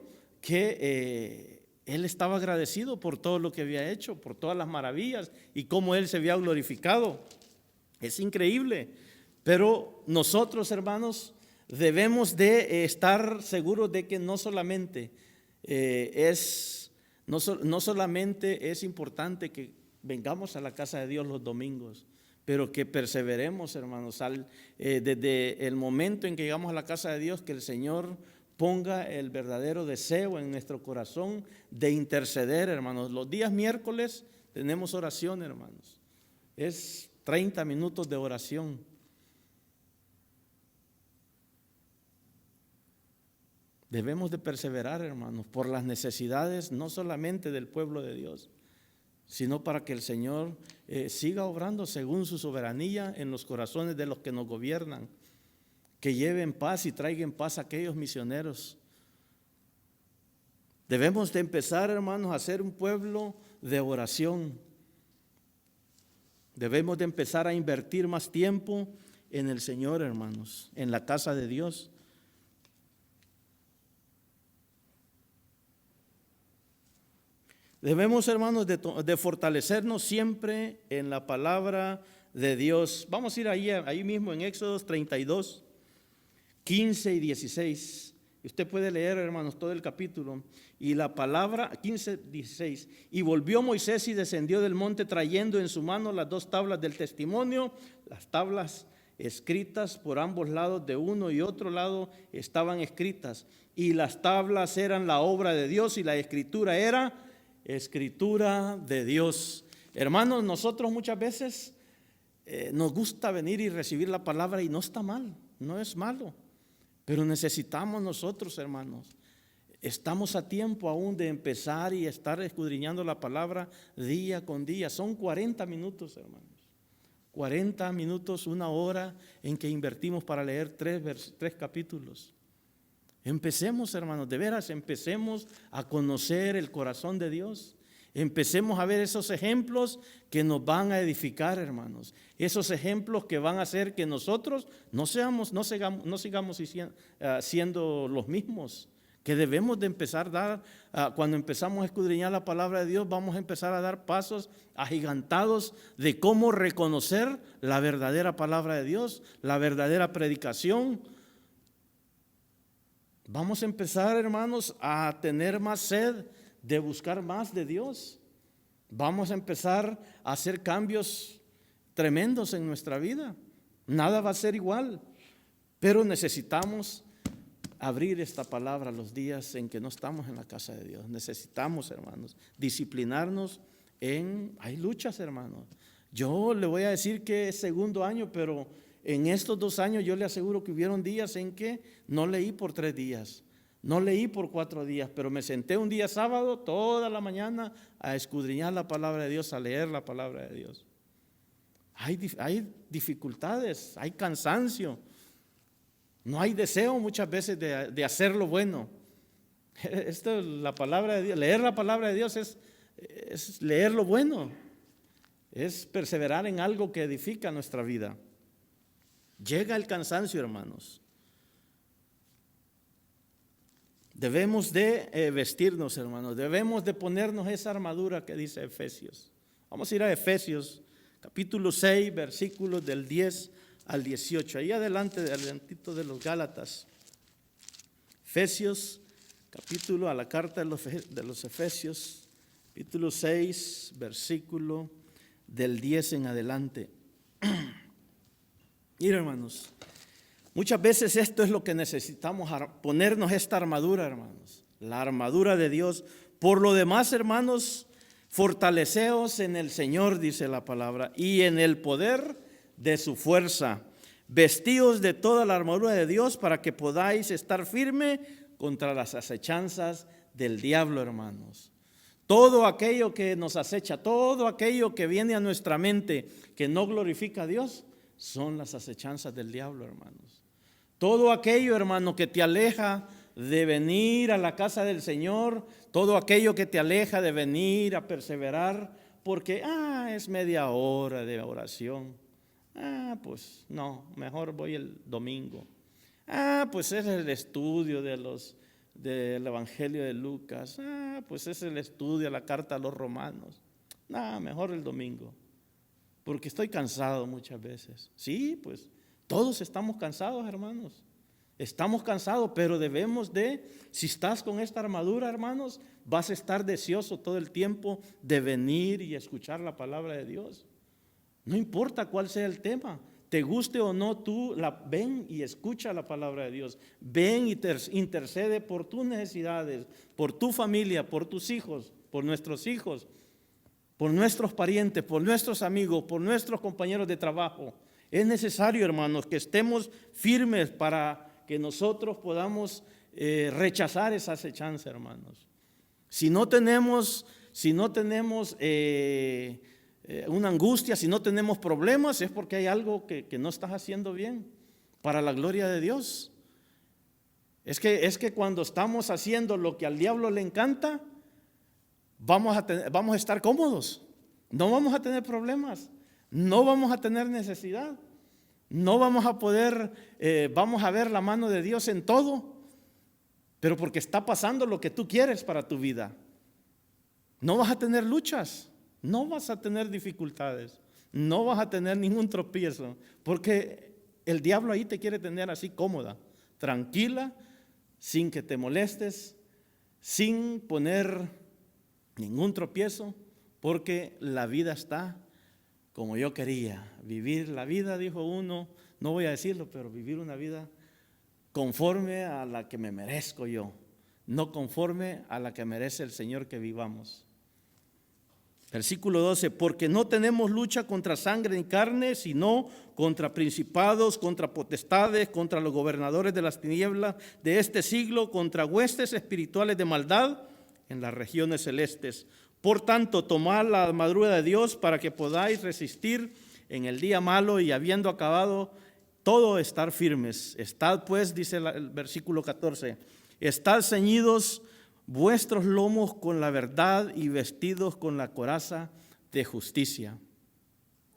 que él estaba agradecido por todo lo que había hecho, por todas las maravillas y cómo él se había glorificado. Es increíble, pero nosotros, hermanos, debemos de estar seguros de que no solamente no solamente es importante que vengamos a la casa de Dios los domingos, pero que perseveremos, hermanos, desde el momento en que llegamos a la casa de Dios, que el Señor ponga el verdadero deseo en nuestro corazón de interceder, hermanos. Los días miércoles tenemos oración, hermanos. Es 30 minutos de oración. Debemos de perseverar, hermanos, por las necesidades no solamente del pueblo de Dios, sino para que el Señor siga obrando según su soberanía en los corazones de los que nos gobiernan, que lleven paz y traigan paz a aquellos misioneros. Debemos de empezar, hermanos, a ser un pueblo de oración. Debemos de empezar a invertir más tiempo en el Señor, hermanos, en la casa de Dios. Debemos, hermanos, de fortalecernos siempre en la palabra de Dios. Vamos a ir ahí mismo en Éxodo 32, 15 y 16. Usted puede leer, hermanos, todo el capítulo. Y la palabra, 15, 16. Y volvió Moisés y descendió del monte trayendo en su mano las 2 tablas del testimonio. Las tablas escritas por ambos lados, de uno y otro lado, estaban escritas. Y las tablas eran la obra de Dios y la escritura era escritura de Dios. Hermanos, nosotros muchas veces nos gusta venir y recibir la palabra y no está mal, no es malo. Pero necesitamos nosotros, hermanos, estamos a tiempo aún de empezar y estar escudriñando la palabra día con día. Son 40 minutos, hermanos. 40 minutos, 1 hora en que invertimos para leer 3 capítulos. Empecemos, hermanos, de veras, empecemos a conocer el corazón de Dios. Empecemos a ver esos ejemplos que nos van a edificar, hermanos. Esos ejemplos que van a hacer que nosotros no sigamos siendo los mismos. Que debemos de empezar a dar, cuando empezamos a escudriñar la palabra de Dios, vamos a empezar a dar pasos agigantados de cómo reconocer la verdadera palabra de Dios, la verdadera predicación. Vamos a empezar, hermanos, a tener más sed de buscar más de Dios. Vamos a empezar a hacer cambios tremendos en nuestra vida. Nada va a ser igual, pero necesitamos abrir esta palabra los días en que no estamos en la casa de Dios. Necesitamos, hermanos, disciplinarnos hay luchas, hermanos. Yo le voy a decir que es segundo año, pero en estos 2 años yo le aseguro que hubieron días en que no leí por 3 días. No leí por 4 días, pero me senté un día sábado, toda la mañana, a escudriñar la palabra de Dios, a leer la palabra de Dios. Hay dificultades, hay cansancio. No hay deseo muchas veces de hacer lo bueno. La palabra de Dios, leer la palabra de Dios es leer lo bueno. Es perseverar en algo que edifica nuestra vida. Llega el cansancio, hermanos. Debemos de vestirnos, hermanos. Debemos de ponernos esa armadura que dice Efesios. Vamos a ir a Efesios, capítulo 6, versículos del 10 al 18. Ahí adelantito de los Gálatas. Efesios, capítulo, a la carta de los Efesios, capítulo 6, versículo del 10 en adelante. Mira, hermanos, muchas veces esto es lo que necesitamos, ponernos esta armadura, hermanos, la armadura de Dios. Por lo demás, hermanos, fortaleceos en el Señor, dice la palabra, y en el poder de su fuerza. Vestíos de toda la armadura de Dios para que podáis estar firme contra las acechanzas del diablo, hermanos. Todo aquello que nos acecha, todo aquello que viene a nuestra mente que no glorifica a Dios, son las acechanzas del diablo, hermanos. Todo aquello, hermano, que te aleja de venir a la casa del Señor, todo aquello que te aleja de venir a perseverar, porque es media hora de oración. Pues no, mejor voy el domingo. Pues es el estudio del Evangelio de Lucas. Pues es el estudio de la carta a los romanos. Mejor el domingo, porque estoy cansado muchas veces. Sí, pues todos estamos cansados, hermanos. Estamos cansados, pero si estás con esta armadura, hermanos, vas a estar deseoso todo el tiempo de venir y escuchar la palabra de Dios. No importa cuál sea el tema, te guste o no, tú ven y escucha la palabra de Dios. Ven y intercede por tus necesidades, por tu familia, por tus hijos, por nuestros hijos, por nuestros parientes, por nuestros amigos, por nuestros compañeros de trabajo. Es necesario, hermanos, que estemos firmes para que nosotros podamos rechazar esa acechanza, hermanos. Si no tenemos una angustia, si no tenemos problemas, es porque hay algo que no estás haciendo bien para la gloria de Dios. Es que cuando estamos haciendo lo que al diablo le encanta, vamos a estar cómodos, no vamos a tener problemas, no vamos a tener necesidad, no vamos a poder, vamos a ver la mano de Dios en todo, pero porque está pasando lo que tú quieres para tu vida. No vas a tener luchas, no vas a tener dificultades, no vas a tener ningún tropiezo, porque el diablo ahí te quiere tener así cómoda, tranquila, sin que te molestes, sin poner ningún tropiezo, porque la vida está como yo quería. Vivir la vida, dijo uno, no voy a decirlo, pero vivir una vida conforme a la que me merezco yo, no conforme a la que merece el Señor que vivamos. Versículo 12, porque no tenemos lucha contra sangre ni carne, sino contra principados, contra potestades, contra los gobernadores de las tinieblas de este siglo, contra huestes espirituales de maldad en las regiones celestes. Por tanto, tomad la armadura de Dios para que podáis resistir en el día malo y habiendo acabado todo estar firmes. Estad pues, dice el versículo 14, estad ceñidos vuestros lomos con la verdad y vestidos con la coraza de justicia.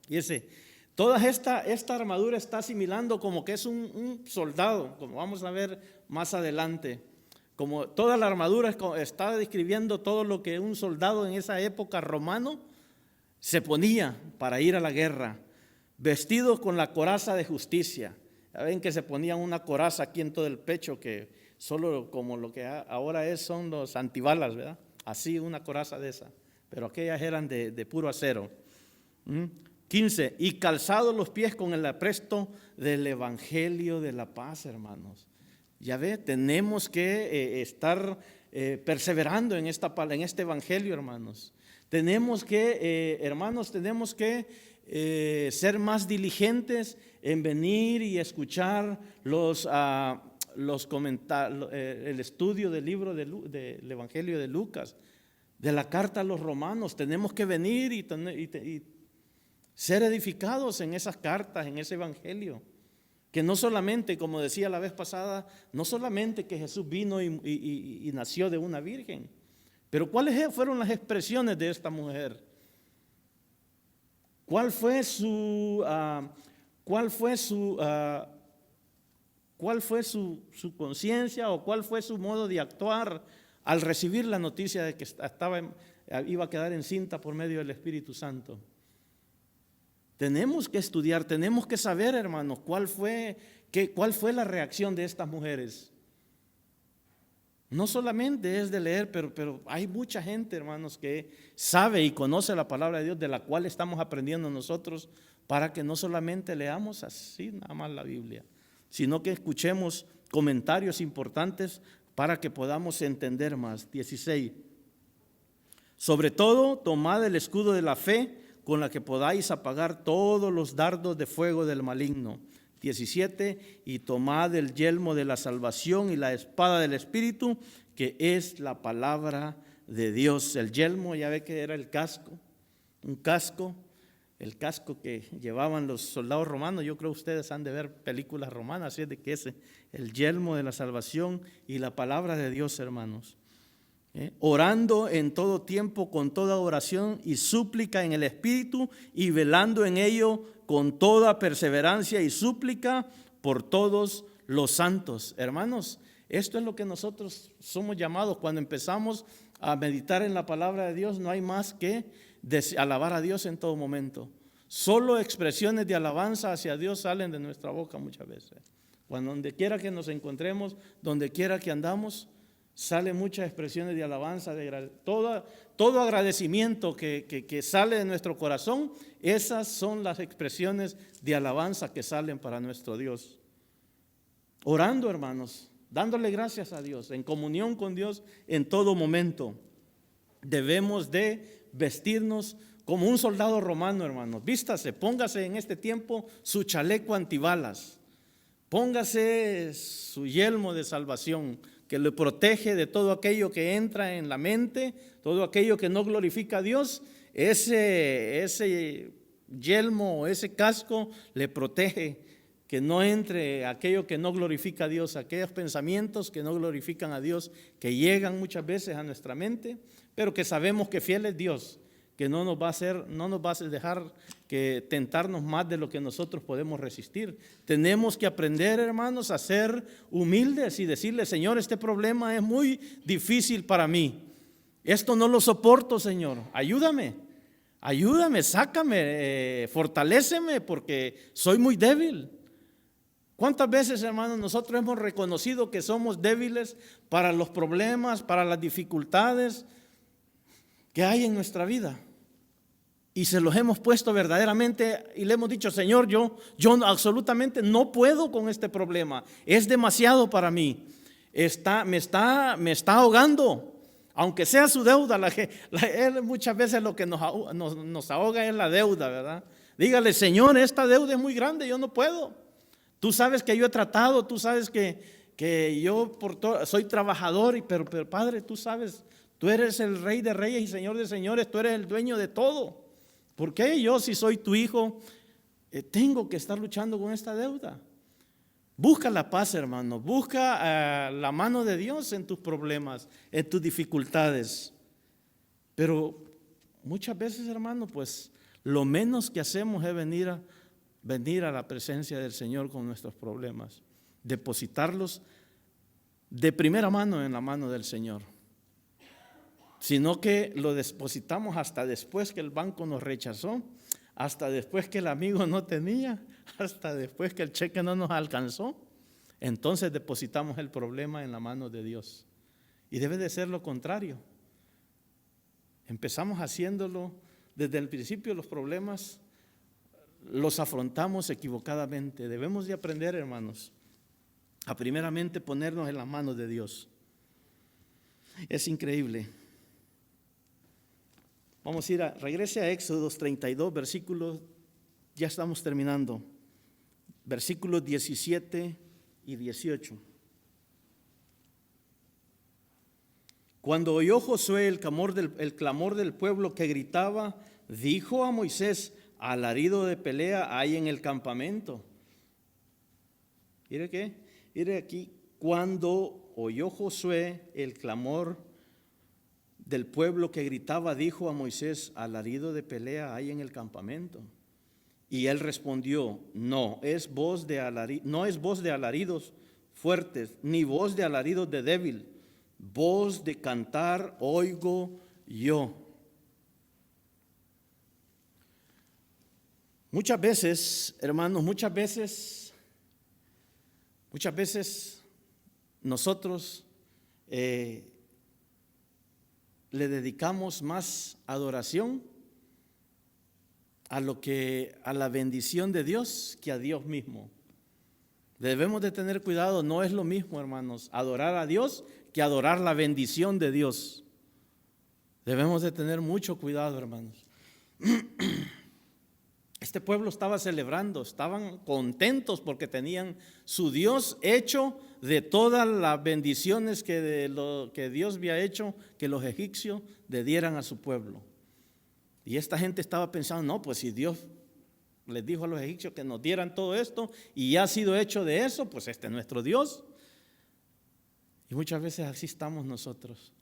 Fíjese, toda esta armadura está asimilando como que es un soldado, como vamos a ver más adelante. Como toda la armadura está describiendo todo lo que un soldado en esa época romano se ponía para ir a la guerra, vestidos con la coraza de justicia. Ya ven que se ponían una coraza aquí en todo el pecho que solo como lo que ahora son los antibalas, ¿verdad? Así una coraza de esa, pero aquellas eran de puro acero. 15, y calzados los pies con el apresto del evangelio de la paz, hermanos. Ya ve, tenemos que estar perseverando en este evangelio, hermanos. Tenemos que, hermanos, tenemos que ser más diligentes en venir y escuchar los comentarios, el estudio del libro del Evangelio de Lucas, de la carta a los romanos. Tenemos que venir y ser edificados en esas cartas, en ese Evangelio. Que no solamente, como decía la vez pasada, no solamente que Jesús vino y nació de una virgen, pero ¿cuáles fueron las expresiones de esta mujer? ¿Cuál fue su conciencia o cuál fue su modo de actuar al recibir la noticia de que iba a quedar encinta por medio del Espíritu Santo? Tenemos que estudiar, tenemos que saber, hermanos, cuál fue la reacción de estas mujeres. No solamente es de leer, pero hay mucha gente, hermanos, que sabe y conoce la palabra de Dios, de la cual estamos aprendiendo nosotros, para que no solamente leamos así nada más la Biblia, sino que escuchemos comentarios importantes para que podamos entender más. 16. Sobre todo, tomad el escudo de la fe, con la que podáis apagar todos los dardos de fuego del maligno. 17, y tomad el yelmo de la salvación y la espada del Espíritu, que es la palabra de Dios. El yelmo, ya ve que era el casco, un casco, el casco que llevaban los soldados romanos. Yo creo que ustedes han de ver películas romanas, así es de que ese, el yelmo de la salvación y la palabra de Dios, hermanos. Orando en todo tiempo con toda oración y súplica en el Espíritu y velando en ello con toda perseverancia y súplica por todos los santos. Hermanos, esto es lo que nosotros somos llamados cuando empezamos a meditar en la palabra de Dios. No hay más que alabar a Dios en todo momento. Solo expresiones de alabanza hacia Dios salen de nuestra boca muchas veces. Cuando donde quiera que nos encontremos, donde quiera que andamos, salen muchas expresiones de alabanza, todo agradecimiento que sale de nuestro corazón. Esas son las expresiones de alabanza que salen para nuestro Dios. Orando, hermanos, dándole gracias a Dios, en comunión con Dios en todo momento. Debemos de vestirnos como un soldado romano, hermanos. Vístase, póngase en este tiempo su chaleco antibalas, póngase su yelmo de salvación, que le protege de todo aquello que entra en la mente, todo aquello que no glorifica a Dios. Ese yelmo, ese casco le protege que no entre aquello que no glorifica a Dios, aquellos pensamientos que no glorifican a Dios, que llegan muchas veces a nuestra mente, pero que sabemos que fiel es Dios, que no nos va a dejar que tentarnos más de lo que nosotros podemos resistir. Tenemos que aprender, hermanos, a ser humildes y decirle: Señor, este problema es muy difícil para mí. Esto no lo soporto, Señor. Ayúdame, sácame, fortaléceme porque soy muy débil. ¿Cuántas veces, hermanos, nosotros hemos reconocido que somos débiles para los problemas, para las dificultades que hay en nuestra vida? Y se los hemos puesto verdaderamente y le hemos dicho, Señor, yo absolutamente no puedo con este problema. Es demasiado para mí. Me está ahogando. Aunque sea su deuda, él muchas veces lo que nos ahoga es la deuda, ¿verdad? Dígale, Señor, esta deuda es muy grande, yo no puedo. Tú sabes que yo he tratado, tú sabes que yo soy trabajador, pero Padre, tú sabes, tú eres el Rey de Reyes y Señor de Señores, tú eres el dueño de todo. ¿Por qué yo, si soy tu hijo, tengo que estar luchando con esta deuda? Busca la paz, hermano, busca la mano de Dios en tus problemas, en tus dificultades. Pero muchas veces, hermano, pues lo menos que hacemos es venir a la presencia del Señor con nuestros problemas, depositarlos de primera mano en la mano del Señor, sino que lo depositamos hasta después que el banco nos rechazó, hasta después que el amigo no tenía, hasta después que el cheque no nos alcanzó. Entonces depositamos el problema en la mano de Dios. Y debe de ser lo contrario. Empezamos haciéndolo desde el principio. Los problemas los afrontamos equivocadamente. Debemos de aprender, hermanos, a primeramente ponernos en las manos de Dios. Es increíble. Vamos a regrese a Éxodo 32, versículos, ya estamos terminando, versículos 17 y 18. Cuando oyó Josué el clamor del pueblo que gritaba, dijo a Moisés, alarido de pelea hay en el campamento. Mire aquí, cuando oyó Josué el clamor del pueblo que gritaba, dijo a Moisés, alarido de pelea hay en el campamento. Y él respondió, no es voz de alaridos fuertes, ni voz de alaridos de débil, voz de cantar oigo yo. Muchas veces, hermanos, muchas veces nosotros le dedicamos más adoración a la bendición de Dios que a Dios mismo. Debemos de tener cuidado, no es lo mismo, hermanos, adorar a Dios que adorar la bendición de Dios. Debemos de tener mucho cuidado, hermanos. Este pueblo estaba celebrando, estaban contentos porque tenían su Dios hecho de todas las bendiciones que Dios había hecho que los egipcios le dieran a su pueblo. Y esta gente estaba pensando, no, pues si Dios les dijo a los egipcios que nos dieran todo esto y ya ha sido hecho de eso, pues este es nuestro Dios. Y muchas veces así estamos nosotros.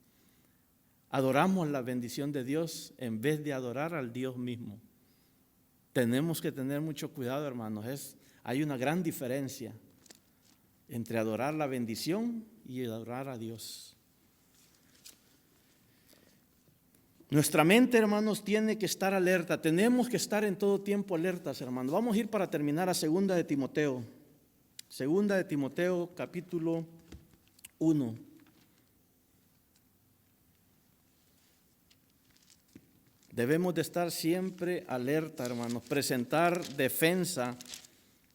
Adoramos la bendición de Dios en vez de adorar al Dios mismo. Tenemos que tener mucho cuidado, hermanos. Hay una gran diferencia entre adorar la bendición y adorar a Dios. Nuestra mente, hermanos, tiene que estar alerta. Tenemos que estar en todo tiempo alertas, hermanos. Vamos a ir para terminar a 2 de Timoteo. 2 de Timoteo, capítulo 1. Debemos de estar siempre alerta, hermanos, presentar defensa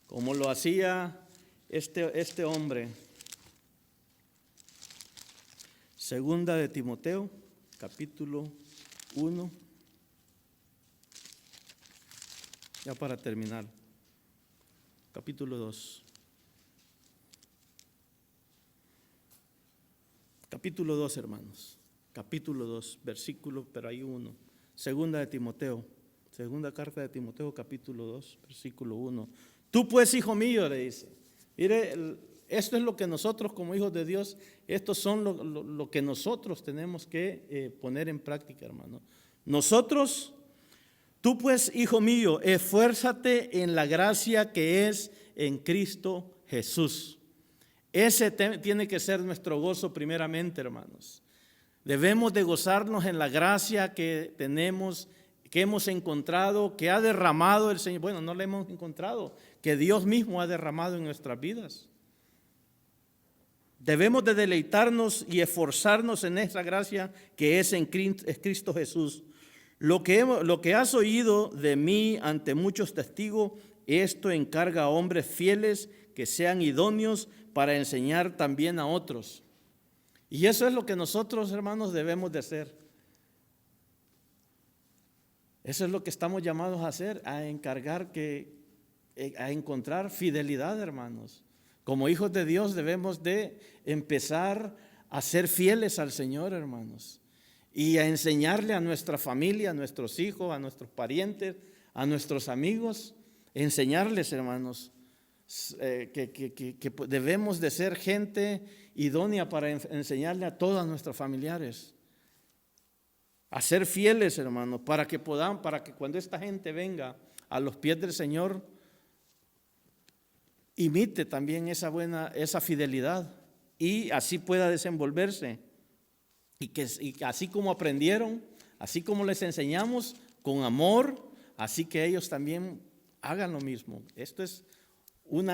como lo hacía este hombre. 2 de Timoteo, capítulo 1. Ya para terminar. Capítulo 2. Capítulo 2, hermanos. Capítulo 2, versículo, pero hay uno. 2 de Timoteo, segunda carta de Timoteo, capítulo 2, versículo 1. Tú pues, hijo mío, le dice. Mire, esto es lo que nosotros como hijos de Dios, estos son lo que nosotros tenemos que poner en práctica, hermano. Nosotros, tú pues, hijo mío, esfuérzate en la gracia que es en Cristo Jesús. Ese tiene que ser nuestro gozo primeramente, hermanos. Debemos de gozarnos en la gracia que tenemos, que hemos encontrado, que ha derramado el Señor. Bueno, no la hemos encontrado, que Dios mismo ha derramado en nuestras vidas. Debemos de deleitarnos y esforzarnos en esa gracia que es en Cristo Jesús. Lo que has oído de mí ante muchos testigos, esto encarga a hombres fieles que sean idóneos para enseñar también a otros. Y eso es lo que nosotros, hermanos, debemos de hacer. Eso es lo que estamos llamados a hacer, a encontrar fidelidad, hermanos. Como hijos de Dios debemos de empezar a ser fieles al Señor, hermanos, y a enseñarle a nuestra familia, a nuestros hijos, a nuestros parientes, a nuestros amigos, enseñarles, hermanos, que debemos de ser gente idónea para enseñarle a todos nuestros familiares, a ser fieles, hermanos, para que cuando esta gente venga a los pies del Señor, imite también esa fidelidad y así pueda desenvolverse. Y así como aprendieron, así como les enseñamos con amor, así que ellos también hagan lo mismo. Esto es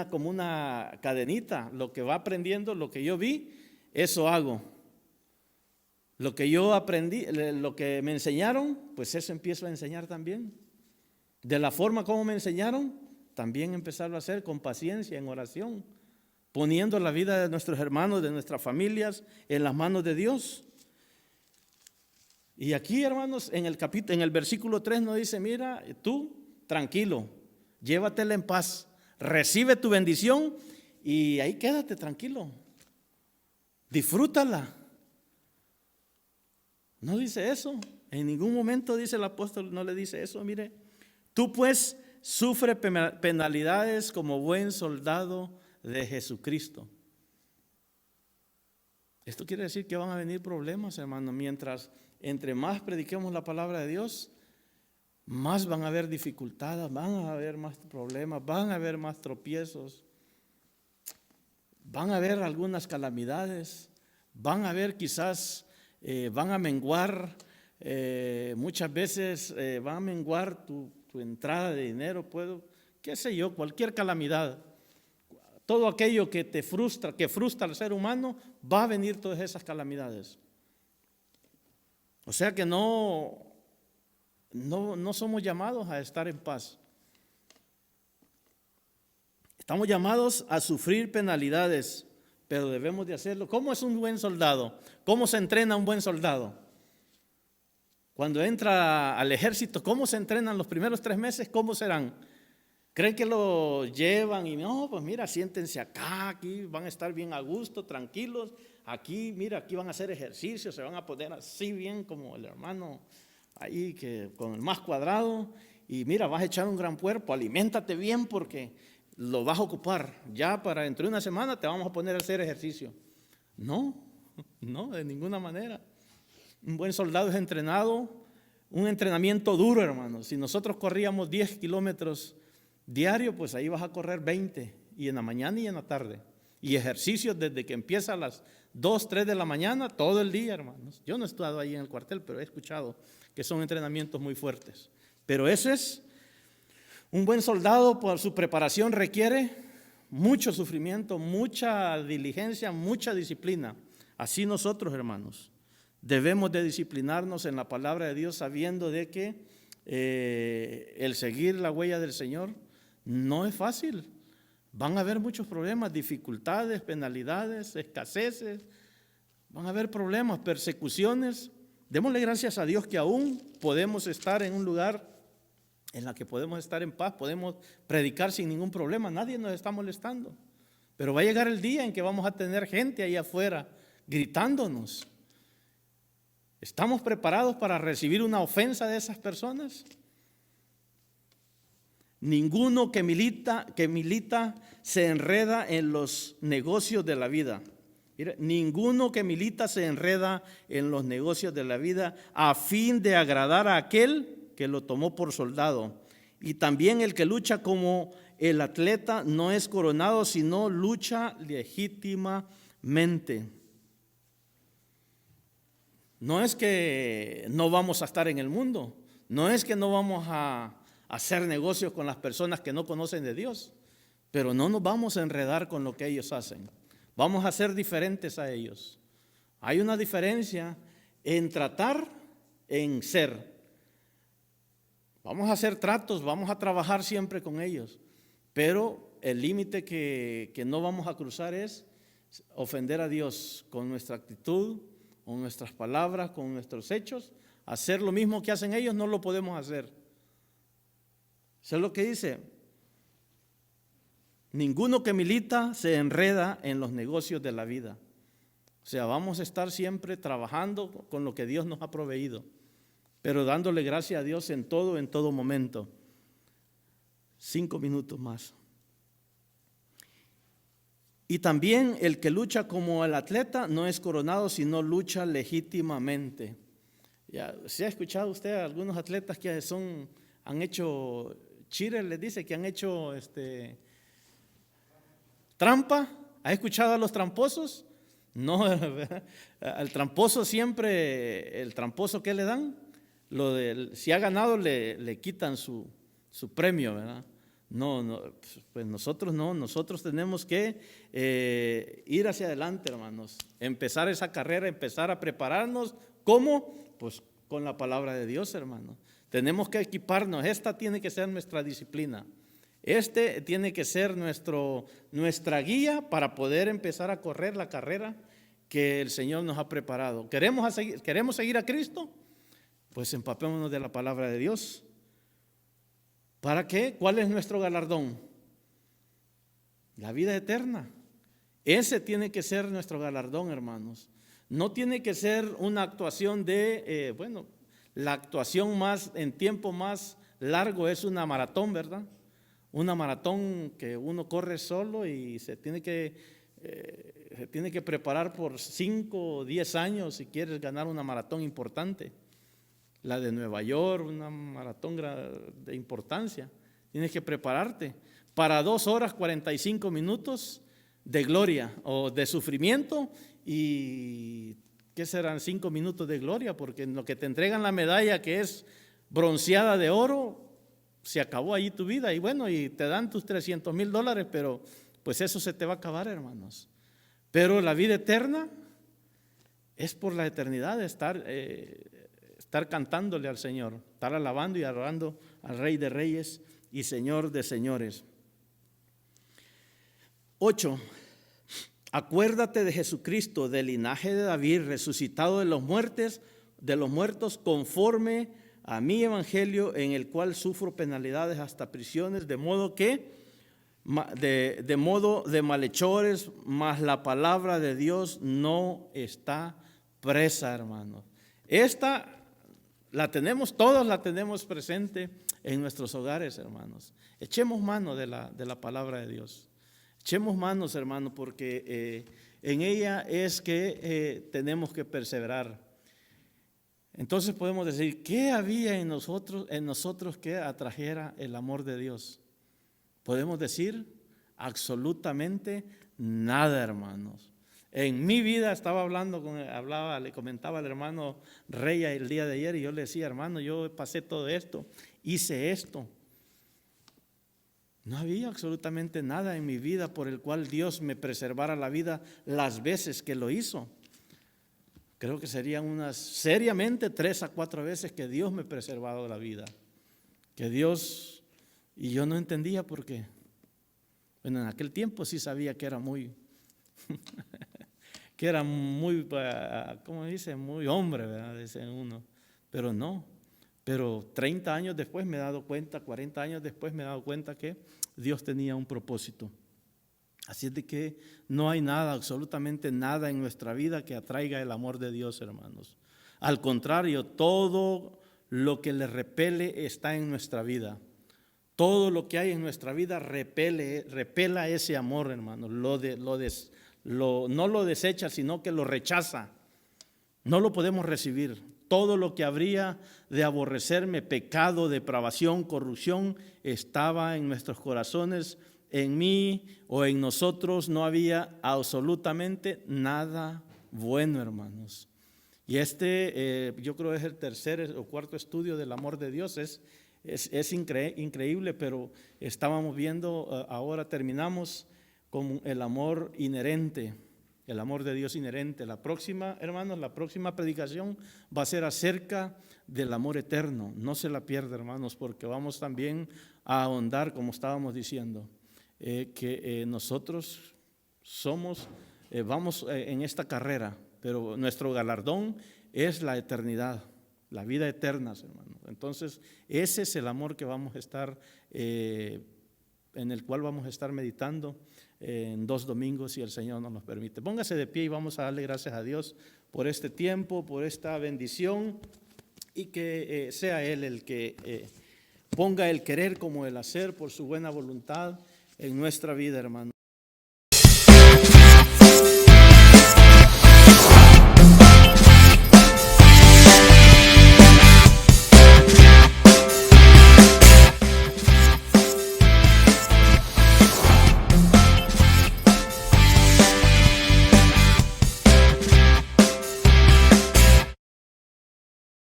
como una cadenita. Lo que va aprendiendo, lo que yo vi, eso hago. Lo que yo aprendí, lo que me enseñaron, pues eso empiezo a enseñar también. De la forma como me enseñaron, también empezarlo a hacer con paciencia, en oración, poniendo la vida de nuestros hermanos, de nuestras familias, en las manos de Dios. Y aquí, hermanos, en el versículo 3 nos dice, mira, tú, tranquilo, llévatela en paz, recibe tu bendición y ahí quédate tranquilo, disfrútala. No dice eso, en ningún momento dice el apóstol, no le dice eso, mire, tú pues sufre penalidades como buen soldado de Jesucristo. Esto quiere decir que van a venir problemas, hermano, entre más prediquemos la palabra de Dios, más van a haber dificultades, van a haber más problemas, van a haber más tropiezos, van a haber algunas calamidades, van a haber quizás, van a menguar, muchas veces van a menguar tu entrada de dinero, qué sé yo, cualquier calamidad. Todo aquello que te frustra, que frustra al ser humano, va a venir todas esas calamidades. O sea que no somos llamados a estar en paz. Estamos llamados a sufrir penalidades, pero debemos de hacerlo. ¿Cómo es un buen soldado? ¿Cómo se entrena un buen soldado? Cuando entra al ejército, ¿cómo se entrenan los primeros 3 meses? ¿Cómo serán? ¿Creen que lo llevan y no, pues mira, siéntense acá, aquí van a estar bien a gusto, tranquilos, aquí, mira, aquí van a hacer ejercicio, se van a poner así bien como el hermano ahí que con el más cuadrado y mira, vas a echar un gran cuerpo, aliméntate bien porque lo vas a ocupar, ya para dentro de una semana te vamos a poner a hacer ejercicio? No, de ninguna manera. Un buen soldado es entrenado, un entrenamiento duro, hermanos. Si nosotros corríamos 10 kilómetros diario, pues ahí vas a correr 20, y en la mañana y en la tarde. Y ejercicios desde que empieza a las 2, 3 de la mañana, todo el día, hermanos. Yo no he estado ahí en el cuartel, pero he escuchado que son entrenamientos muy fuertes. Pero ese es un buen soldado, por su preparación requiere mucho sufrimiento, mucha diligencia, mucha disciplina. Así nosotros, hermanos, debemos de disciplinarnos en la palabra de Dios, sabiendo de que el seguir la huella del Señor no es fácil. Van a haber muchos problemas, dificultades, penalidades, escaseces, van a haber problemas, persecuciones. Démosle gracias a Dios que aún podemos estar en un lugar en la que podemos estar en paz, podemos predicar sin ningún problema, nadie nos está molestando. Pero va a llegar el día en que vamos a tener gente ahí afuera gritándonos. ¿Estamos preparados para recibir una ofensa de esas personas? Ninguno que milita se enreda en los negocios de la vida. Mira, ninguno que milita se enreda en los negocios de la vida a fin de agradar a aquel que lo tomó por soldado. Y también el que lucha como el atleta no es coronado, sino lucha legítimamente. No es que no vamos a estar en el mundo, no es que no vamos a hacer negocios con las personas que no conocen de Dios, pero no nos vamos a enredar con lo que ellos hacen. Vamos a ser diferentes a ellos. Hay una diferencia en tratar, en ser. Vamos a hacer tratos, vamos a trabajar siempre con ellos, pero el límite que no vamos a cruzar es ofender a Dios con nuestra actitud, con nuestras palabras, con nuestros hechos. Hacer lo mismo que hacen ellos no lo podemos hacer. Eso es lo que dice. Ninguno que milita se enreda en los negocios de la vida. O sea, vamos a estar siempre trabajando con lo que Dios nos ha proveído, pero dándole gracias a Dios en todo momento. 5 minutos más. Y también el que lucha como el atleta no es coronado, sino lucha legítimamente. Ya, ¿se ha escuchado usted a algunos atletas que han hecho, Chile les dice que han hecho trampa? ¿Ha escuchado a los tramposos? No, al tramposo siempre, el tramposo ¿qué le dan? Si ha ganado le quitan su premio, ¿verdad? No, pues nosotros tenemos que ir hacia adelante, hermanos, empezar esa carrera, empezar a prepararnos. ¿Cómo? Pues con la palabra de Dios, hermanos. Tenemos que equiparnos, esta tiene que ser nuestra disciplina, tiene que ser nuestra guía para poder empezar a correr la carrera que el Señor nos ha preparado. ¿Queremos seguir a Cristo? Pues empapémonos de la palabra de Dios. ¿Para qué? ¿Cuál es nuestro galardón? La vida eterna. Ese tiene que ser nuestro galardón, hermanos. No tiene que ser una actuación la actuación en tiempo más largo es una maratón, ¿verdad? Una maratón que uno corre solo y se tiene que preparar por 5 o 10 años si quieres ganar una maratón importante. La de Nueva York, una maratón de importancia. Tienes que prepararte para 2 horas 45 minutos de gloria o de sufrimiento y ¿qué serán 5 minutos de gloria? Porque en lo que te entregan la medalla que es bronceada de oro, se acabó ahí tu vida y te dan tus $300,000, pero pues eso se te va a acabar, hermanos. Pero la vida eterna es por la eternidad de estar cantándole al Señor, estar alabando y adorando al Rey de Reyes y Señor de Señores. 8. Acuérdate de Jesucristo, del linaje de David, resucitado de los muertos, conforme a mi evangelio, en el cual sufro penalidades hasta prisiones, de modo de malhechores, mas la palabra de Dios no está presa, hermanos. Esta todos la tenemos presente en nuestros hogares, hermanos. Echemos mano de la palabra de Dios. Echemos manos, hermanos, porque en ella es que tenemos que perseverar. Entonces podemos decir, ¿qué había en nosotros que atrajera el amor de Dios? Podemos decir absolutamente nada, hermanos. En mi vida le comentaba al hermano Reya el día de ayer y yo le decía, hermano, yo pasé todo esto, hice esto. No había absolutamente nada en mi vida por el cual Dios me preservara la vida las veces que lo hizo. Creo que serían seriamente 3 a 4 veces que Dios me ha preservado la vida. Y yo no entendía por qué. Bueno, en aquel tiempo sí sabía que era muy, ¿cómo dice? Muy hombre, ¿verdad? Dice uno. Pero no. Pero 30 años después me he dado cuenta, 40 años después me he dado cuenta que Dios tenía un propósito. Así es de que no hay nada, absolutamente nada en nuestra vida que atraiga el amor de Dios, hermanos. Al contrario, todo lo que le repele está en nuestra vida. Todo lo que hay en nuestra vida repela ese amor, hermanos. No lo desecha, sino que lo rechaza. No lo podemos recibir. Todo lo que habría de aborrecerme, pecado, depravación, corrupción, estaba en nuestros corazones. En mí o en nosotros no había absolutamente nada bueno, hermanos. Y yo creo es el tercer o cuarto estudio del amor de Dios. Es increíble, pero estábamos viendo, ahora terminamos con el amor inherente, el amor de Dios inherente. La próxima, hermanos, la próxima predicación va a ser acerca del amor eterno. No se la pierda, hermanos, porque vamos también a ahondar, como estábamos diciendo, que nosotros vamos en esta carrera, pero nuestro galardón es la eternidad, la vida eterna, hermanos. Entonces, ese es el amor que vamos a estar, en el cual vamos a estar meditando en 2 domingos, si el Señor nos permite. Póngase de pie y vamos a darle gracias a Dios por este tiempo, por esta bendición, y que sea Él el que ponga el querer como el hacer por su buena voluntad en nuestra vida, hermano.